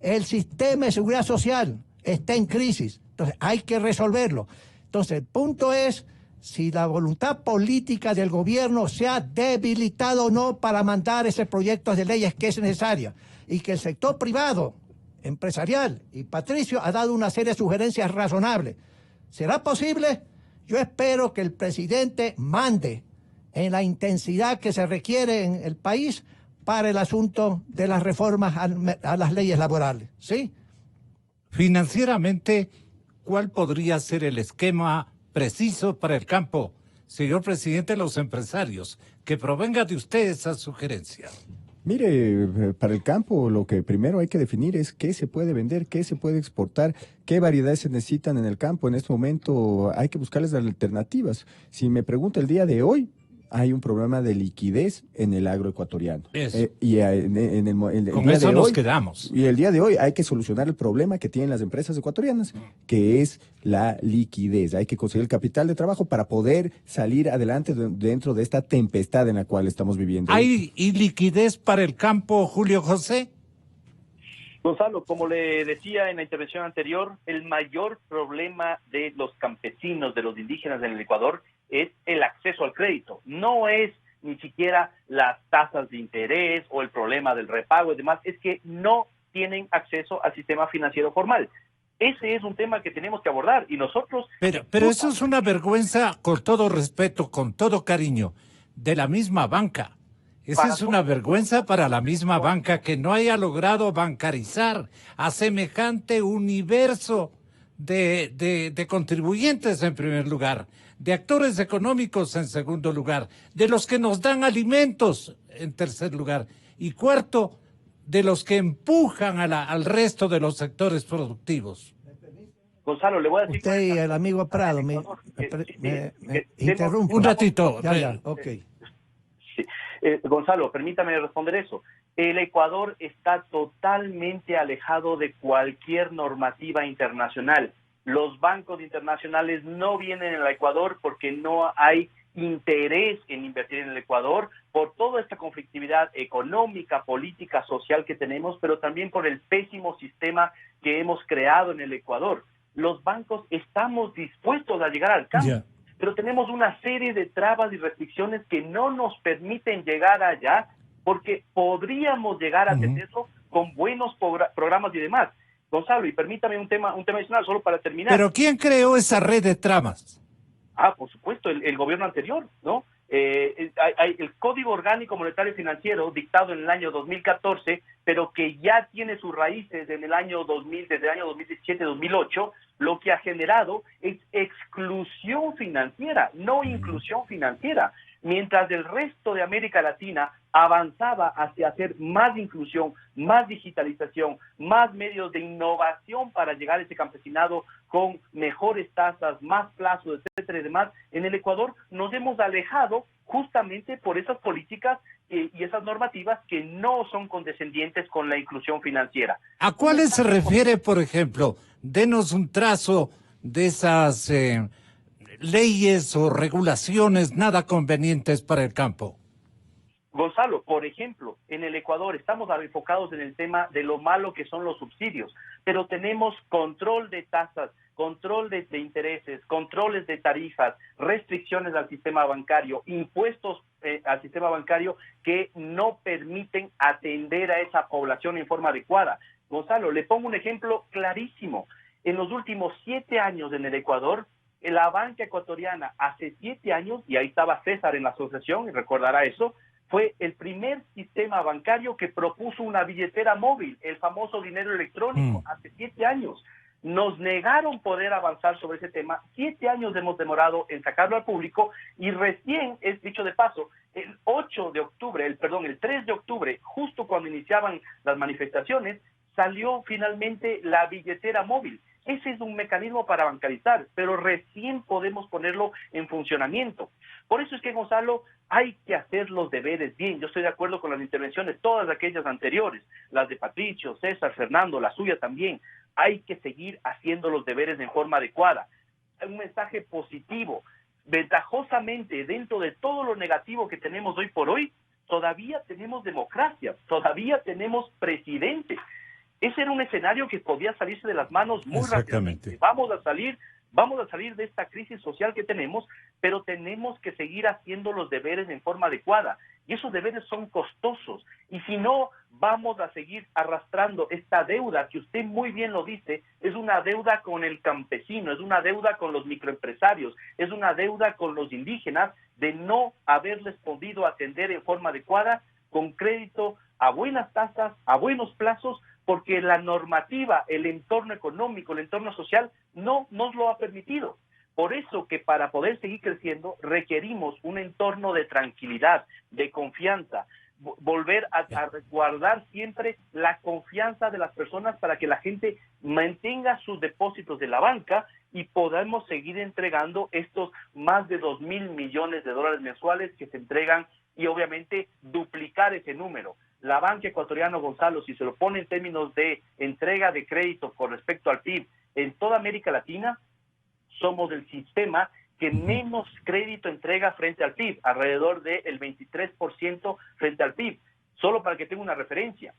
[SPEAKER 2] El sistema de seguridad social está en crisis. Entonces, hay que resolverlo. Entonces, el punto es si la voluntad política del gobierno se ha debilitado o no para mandar ese proyecto de leyes que es necesaria, y que el sector privado, empresarial y Patricio ha dado una serie de sugerencias razonables. ¿Será posible? Yo espero que el presidente mande en la intensidad que se requiere en el país para el asunto de las reformas a las leyes laborales, ¿sí?
[SPEAKER 1] Financieramente, ¿cuál podría ser el esquema preciso para el campo, señor presidente de los empresarios, que provenga de usted esa sugerencia?
[SPEAKER 3] Mire, para el campo lo que primero hay que definir es qué se puede vender, qué se puede exportar, qué variedades se necesitan en el campo. En este momento hay que buscarles las alternativas. Si me pregunta el día de hoy, hay un problema de liquidez en el agroecuatoriano.
[SPEAKER 1] Con eso nos quedamos.
[SPEAKER 3] Y el día de hoy hay que solucionar el problema que tienen las empresas ecuatorianas, que es la liquidez. Hay que conseguir el capital de trabajo para poder salir adelante dentro de esta tempestad en la cual estamos viviendo.
[SPEAKER 1] ¿Hay liquidez para el campo, Julio José?
[SPEAKER 4] Gonzalo, como le decía en la intervención anterior, el mayor problema de los campesinos, de los indígenas en el Ecuador, es el acceso al crédito. No es ni siquiera las tasas de interés o el problema del repago y demás, es que no tienen acceso al sistema financiero formal. Ese es un tema que tenemos que abordar y nosotros...
[SPEAKER 1] Pero eso es una vergüenza, con todo respeto, con todo cariño, de la misma banca. Esa es una vergüenza para la misma banca que no haya logrado bancarizar a semejante universo de contribuyentes en primer lugar, de actores económicos en segundo lugar, de los que nos dan alimentos en tercer lugar y cuarto, de los que empujan al resto de los sectores productivos.
[SPEAKER 4] Gonzalo, le voy a decir...
[SPEAKER 2] Usted y el amigo Prado me interrumpo.
[SPEAKER 1] Un ratito.
[SPEAKER 2] Ya, ok.
[SPEAKER 4] Sí. Gonzalo, permítame responder eso. El Ecuador está totalmente alejado de cualquier normativa internacional. Los bancos internacionales no vienen al Ecuador porque no hay interés en invertir en el Ecuador por toda esta conflictividad económica, política, social que tenemos, pero también por el pésimo sistema que hemos creado en el Ecuador. Los bancos estamos dispuestos a llegar al campo, pero tenemos una serie de trabas y restricciones que no nos permiten llegar allá, porque podríamos llegar a tenerlo con buenos programas y demás. Gonzalo, y permítame un tema adicional, solo para terminar.
[SPEAKER 1] ¿Pero quién creó esa red de tramas?
[SPEAKER 4] Por supuesto, el gobierno anterior, ¿no? Hay el Código Orgánico Monetario y Financiero dictado en el año 2014, pero que ya tiene sus raíces en el año 2000, desde el año 2017-2008, lo que ha generado es exclusión financiera, no inclusión financiera. Mientras el resto de América Latina avanzaba hacia hacer más inclusión, más digitalización, más medios de innovación para llegar a ese campesinado con mejores tasas, más plazos, etcétera y demás, en el Ecuador nos hemos alejado justamente por esas políticas y esas normativas que no son condescendientes con la inclusión financiera.
[SPEAKER 1] ¿A cuáles se refiere, por ejemplo? Denos un trazo de esas leyes o regulaciones nada convenientes para el campo.
[SPEAKER 4] Gonzalo, por ejemplo, en el Ecuador estamos enfocados en el tema de lo malo que son los subsidios, pero tenemos control de tasas, control de intereses, controles de tarifas, restricciones al sistema bancario, impuestos al sistema bancario que no permiten atender a esa población en forma adecuada. Gonzalo, le pongo un ejemplo clarísimo. En los últimos 7 años en el Ecuador, la banca ecuatoriana hace 7 años, y ahí estaba César en la asociación, y recordará eso, fue el primer sistema bancario que propuso una billetera móvil, el famoso dinero electrónico, hace 7 años. Nos negaron poder avanzar sobre ese tema. 7 años hemos demorado en sacarlo al público y recién, es dicho de paso, el 3 de octubre, justo cuando iniciaban las manifestaciones, salió finalmente la billetera móvil. Ese es un mecanismo para bancarizar, pero recién podemos ponerlo en funcionamiento. Por eso es que, Gonzalo, hay que hacer los deberes bien. Yo estoy de acuerdo con las intervenciones, todas aquellas anteriores, las de Patricio, César, Fernando, la suya también. Hay que seguir haciendo los deberes en forma adecuada. Un mensaje positivo. Ventajosamente, dentro de todo lo negativo que tenemos hoy por hoy, todavía tenemos democracia, todavía tenemos presidente. Ese era un escenario que podía salirse de las manos muy rápidamente. Vamos a salir de esta crisis social que tenemos, pero tenemos que seguir haciendo los deberes en forma adecuada. Y esos deberes son costosos. Y si no, vamos a seguir arrastrando esta deuda, que usted muy bien lo dice, es una deuda con el campesino, es una deuda con los microempresarios, es una deuda con los indígenas, de no haberles podido atender en forma adecuada, con crédito a buenas tasas, a buenos plazos, porque la normativa, el entorno económico, el entorno social no nos lo ha permitido. Por eso que para poder seguir creciendo requerimos un entorno de tranquilidad, de confianza, volver a resguardar siempre la confianza de las personas para que la gente mantenga sus depósitos de la banca y podamos seguir entregando estos más de 2.000 millones de dólares mensuales que se entregan y obviamente duplicar ese número. La banca ecuatoriana, Gonzalo, si se lo pone en términos de entrega de crédito con respecto al PIB, en toda América Latina somos el sistema que menos crédito entrega frente al PIB, alrededor del 23% frente al PIB. Solo para que tenga una referencia,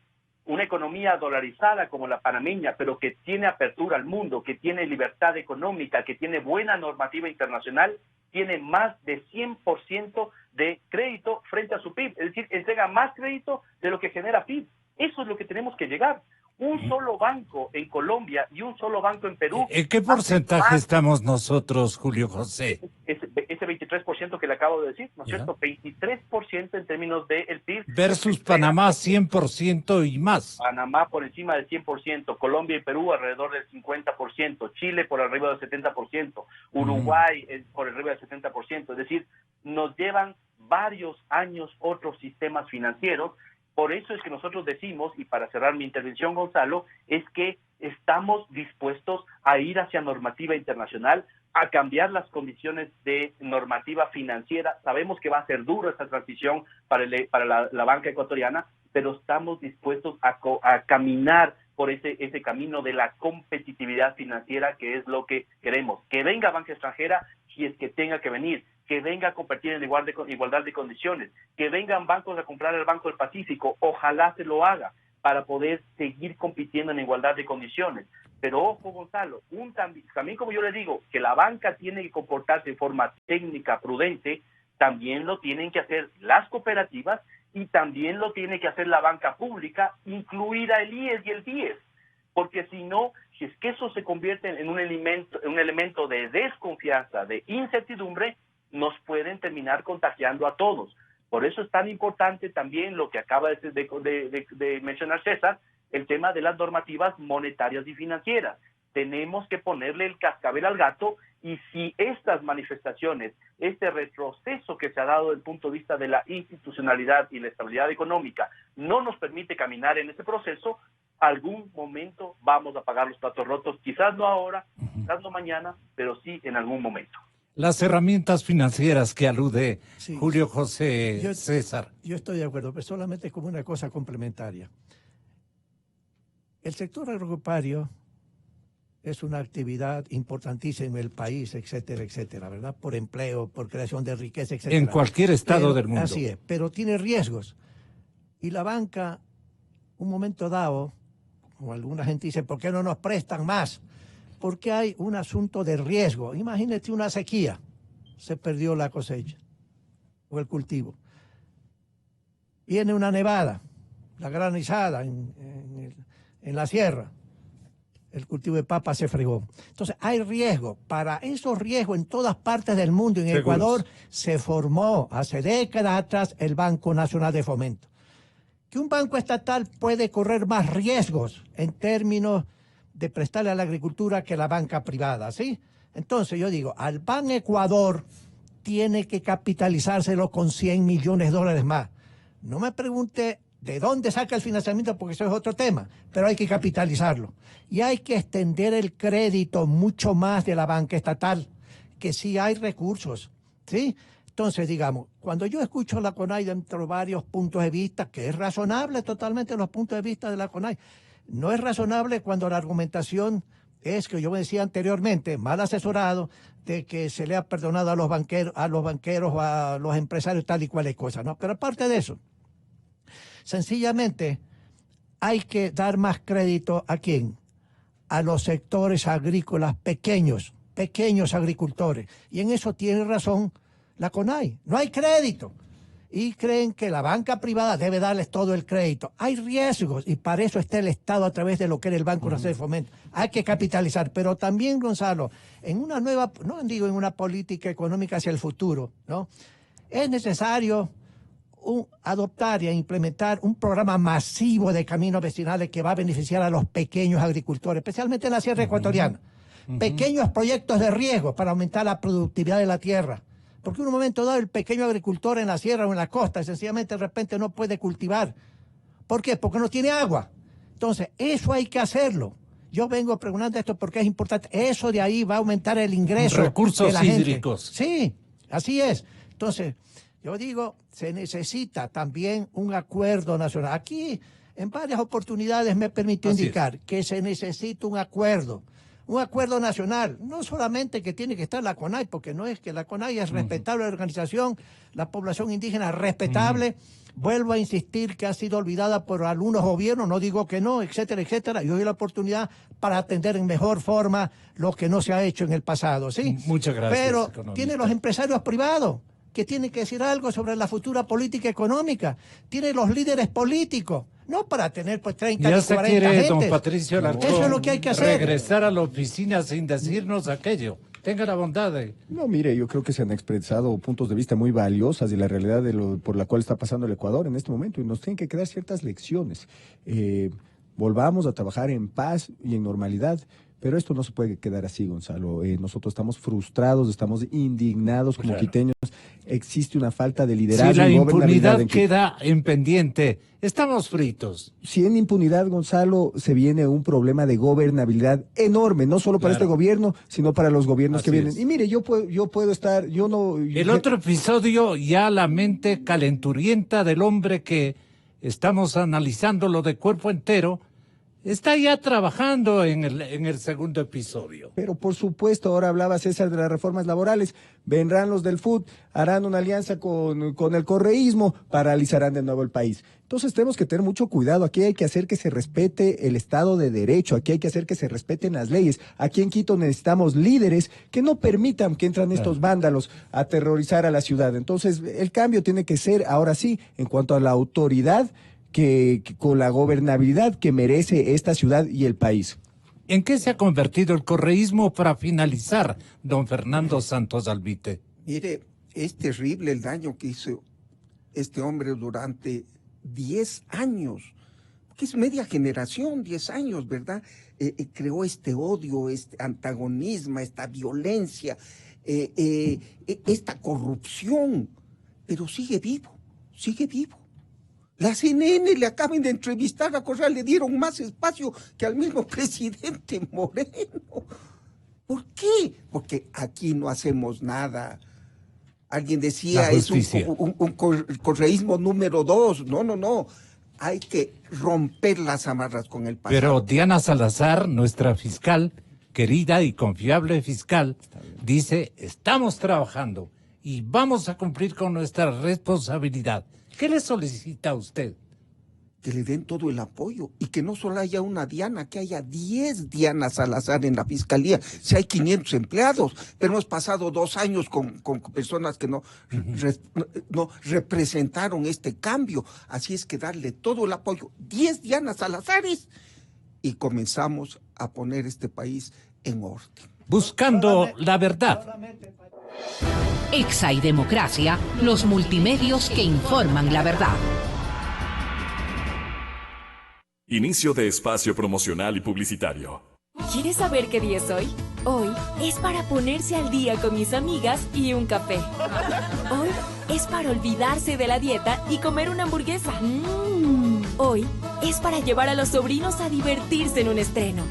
[SPEAKER 4] una economía dolarizada como la panameña, pero que tiene apertura al mundo, que tiene libertad económica, que tiene buena normativa internacional, tiene más de 100% de crédito frente a su PIB, es decir, entrega más crédito de lo que genera PIB. Eso es lo que tenemos que llegar. Un solo banco en Colombia y un solo banco en Perú.
[SPEAKER 1] ¿En qué porcentaje estamos nosotros, Julio José?
[SPEAKER 4] Ese 23% que le acabo de decir, ¿no es cierto? 23% en términos del PIB.
[SPEAKER 1] Versus Panamá, 100% y más.
[SPEAKER 4] Panamá por encima del 100%, Colombia y Perú alrededor del 50%, Chile por arriba del 70%, Uruguay por arriba del 70%. Es decir, nos llevan varios años otros sistemas financieros. Por eso es que nosotros decimos, y para cerrar mi intervención, Gonzalo, es que estamos dispuestos a ir hacia normativa internacional, a cambiar las condiciones de normativa financiera. Sabemos que va a ser duro esta transición para la banca ecuatoriana, pero estamos dispuestos a caminar por ese camino de la competitividad financiera, que es lo que queremos. Que venga banca extranjera si es que tenga que venir, que venga a competir en igualdad de condiciones, que vengan bancos a comprar el Banco del Pacífico, ojalá se lo haga, para poder seguir compitiendo en igualdad de condiciones. Pero ojo, Gonzalo, también como yo le digo, que la banca tiene que comportarse de forma técnica, prudente, también lo tienen que hacer las cooperativas y también lo tiene que hacer la banca pública, incluida el IES y el DIES, porque si no, si es que eso se convierte en un elemento de desconfianza, de incertidumbre, nos pueden terminar contagiando a todos. Por eso es tan importante también lo que acaba de mencionar César, el tema de las normativas monetarias y financieras. Tenemos que ponerle el cascabel al gato, y si estas manifestaciones, este retroceso que se ha dado desde el punto de vista de la institucionalidad y la estabilidad económica no nos permite caminar en ese proceso, algún momento vamos a pagar los platos rotos, quizás no ahora, quizás no mañana, pero sí en algún momento.
[SPEAKER 1] Las herramientas financieras que alude Julio José César.
[SPEAKER 2] Yo estoy de acuerdo, pero solamente como una cosa complementaria. El sector agropecuario es una actividad importantísima en el país, etcétera, etcétera, ¿verdad? Por empleo, por creación de riqueza, etcétera.
[SPEAKER 1] En cualquier estado del mundo.
[SPEAKER 2] Así es, pero tiene riesgos. Y la banca, un momento dado, como alguna gente dice, ¿por qué no nos prestan más? porque hay un asunto de riesgo. Imagínate una sequía, se perdió la cosecha o el cultivo. Viene una nevada, la granizada en la sierra, el cultivo de papa se fregó. Entonces hay riesgo. Para esos riesgos en todas partes del mundo, en Ecuador se formó hace décadas atrás el Banco Nacional de Fomento. Que un banco estatal puede correr más riesgos en términos de prestarle a la agricultura que la banca privada, ¿sí? Entonces yo digo, al Ban Ecuador tiene que capitalizárselo con 100 millones de dólares más. No me pregunte de dónde saca el financiamiento, porque eso es otro tema, pero hay que capitalizarlo. Y hay que extender el crédito mucho más de la banca estatal, que sí hay recursos, ¿sí? Entonces, digamos, cuando yo escucho a la CONAI dentro de varios puntos de vista, que es razonable totalmente los puntos de vista de la CONAI, no es razonable cuando la argumentación es que yo me decía anteriormente, mal asesorado, de que se le ha perdonado a los banqueros o a los empresarios tal y cual cosa, ¿no? Pero aparte de eso, sencillamente hay que dar más crédito ¿a quién? A los sectores agrícolas pequeños agricultores. Y en eso tiene razón la CONAI. No hay crédito. Y creen que la banca privada debe darles todo el crédito. Hay riesgos y para eso está el Estado a través de lo que era el Banco Nacional de Fomento. Hay que capitalizar, pero también, Gonzalo, en una nueva, no digo en una política económica hacia el futuro, ¿no? Es necesario adoptar y implementar un programa masivo de caminos vecinales que va a beneficiar a los pequeños agricultores, especialmente en la sierra ecuatoriana. Pequeños proyectos de riego para aumentar la productividad de la tierra. Porque en un momento dado el pequeño agricultor en la sierra o en la costa sencillamente de repente no puede cultivar. ¿Por qué? Porque no tiene agua. Entonces, eso hay que hacerlo. Yo vengo preguntando esto porque es importante. Eso de ahí va a aumentar el ingreso
[SPEAKER 1] recursos
[SPEAKER 2] de la
[SPEAKER 1] hídricos.
[SPEAKER 2] Gente. Sí, así es. Entonces, yo digo, se necesita también un acuerdo nacional. Aquí, en varias oportunidades me permitió indicar que se necesita un acuerdo nacional, no solamente que tiene que estar la CONAI, porque no es que la CONAI es respetable organización, la población indígena es respetable, vuelvo a insistir que ha sido olvidada por algunos gobiernos, no digo que no, etcétera, etcétera, y hoy la oportunidad para atender en mejor forma lo que no se ha hecho en el pasado, ¿sí?
[SPEAKER 1] Muchas gracias.
[SPEAKER 2] Pero
[SPEAKER 1] economista.
[SPEAKER 2] tiene los empresarios privados que tienen que decir algo sobre la futura política económica, tiene los líderes políticos, no para tener pues 30
[SPEAKER 1] ya
[SPEAKER 2] ni
[SPEAKER 1] se
[SPEAKER 2] 40
[SPEAKER 1] quiere,
[SPEAKER 2] gentes.
[SPEAKER 1] don Patricio Alarcón,
[SPEAKER 2] Eso es lo que hay que hacer.
[SPEAKER 1] Regresar a la oficina sin decirnos aquello. Tenga la bondad de...
[SPEAKER 3] No, mire, yo creo que se han expresado puntos de vista muy valiosos de la realidad por la cual está pasando el Ecuador en este momento y nos tienen que quedar ciertas lecciones. Volvamos a trabajar en paz y en normalidad, pero esto no se puede quedar así, Gonzalo. Nosotros estamos frustrados, estamos indignados como quiteños. Existe una falta de liderazgo.
[SPEAKER 1] Si la
[SPEAKER 3] y gobernabilidad
[SPEAKER 1] impunidad queda en pendiente, estamos fritos.
[SPEAKER 3] Si en impunidad, Gonzalo, se viene un problema de gobernabilidad enorme, no solo para este gobierno, sino para los gobiernos que vienen. Y mire, yo puedo estar, yo no...
[SPEAKER 1] El otro episodio, ya la mente calenturienta del hombre que estamos analizando lo de cuerpo entero, está ya trabajando en el segundo episodio.
[SPEAKER 3] Pero por supuesto, ahora hablaba César de las reformas laborales, vendrán los del FUT, harán una alianza con el correísmo, paralizarán de nuevo el país. Entonces tenemos que tener mucho cuidado, aquí hay que hacer que se respete el Estado de Derecho, aquí hay que hacer que se respeten las leyes. Aquí en Quito necesitamos líderes que no permitan que entran estos vándalos a aterrorizar a la ciudad. Entonces el cambio tiene que ser, ahora sí, en cuanto a la autoridad, que con la gobernabilidad que merece esta ciudad y el país.
[SPEAKER 1] ¿En qué se ha convertido el correísmo para finalizar, don Fernando Santos Albite?
[SPEAKER 5] Mire, es terrible el daño que hizo este hombre durante 10 años, que es media generación, 10 años, ¿verdad? Creó este odio, este antagonismo, esta violencia, esta corrupción, pero sigue vivo, sigue vivo. La CNN le acaban de entrevistar a Correa, le dieron más espacio que al mismo presidente Moreno. ¿Por qué? Porque aquí no hacemos nada. Alguien decía, es un correísmo número 2. No. Hay que romper las amarras con el pasado.
[SPEAKER 1] Pero Diana Salazar, nuestra fiscal, querida y confiable fiscal, dice, estamos trabajando y vamos a cumplir con nuestra responsabilidad. ¿Qué le solicita a usted?
[SPEAKER 5] que le den todo el apoyo y que no solo haya una Diana, que haya 10 Dianas Salazar en la fiscalía. Si hay 500 empleados, pero hemos pasado 2 años con personas que no representaron este cambio. Así es que darle todo el apoyo, 10 Dianas Salazares, y comenzamos a poner este país en orden.
[SPEAKER 1] Buscando la verdad.
[SPEAKER 6] Exa y Democracia, los multimedios que informan la verdad.
[SPEAKER 7] Inicio de espacio promocional y publicitario.
[SPEAKER 8] ¿Quieres saber qué día es hoy? Hoy es para ponerse al día con mis amigas y un café. Hoy es para olvidarse de la dieta y comer una hamburguesa. Hoy es para llevar a los sobrinos a divertirse en un estreno.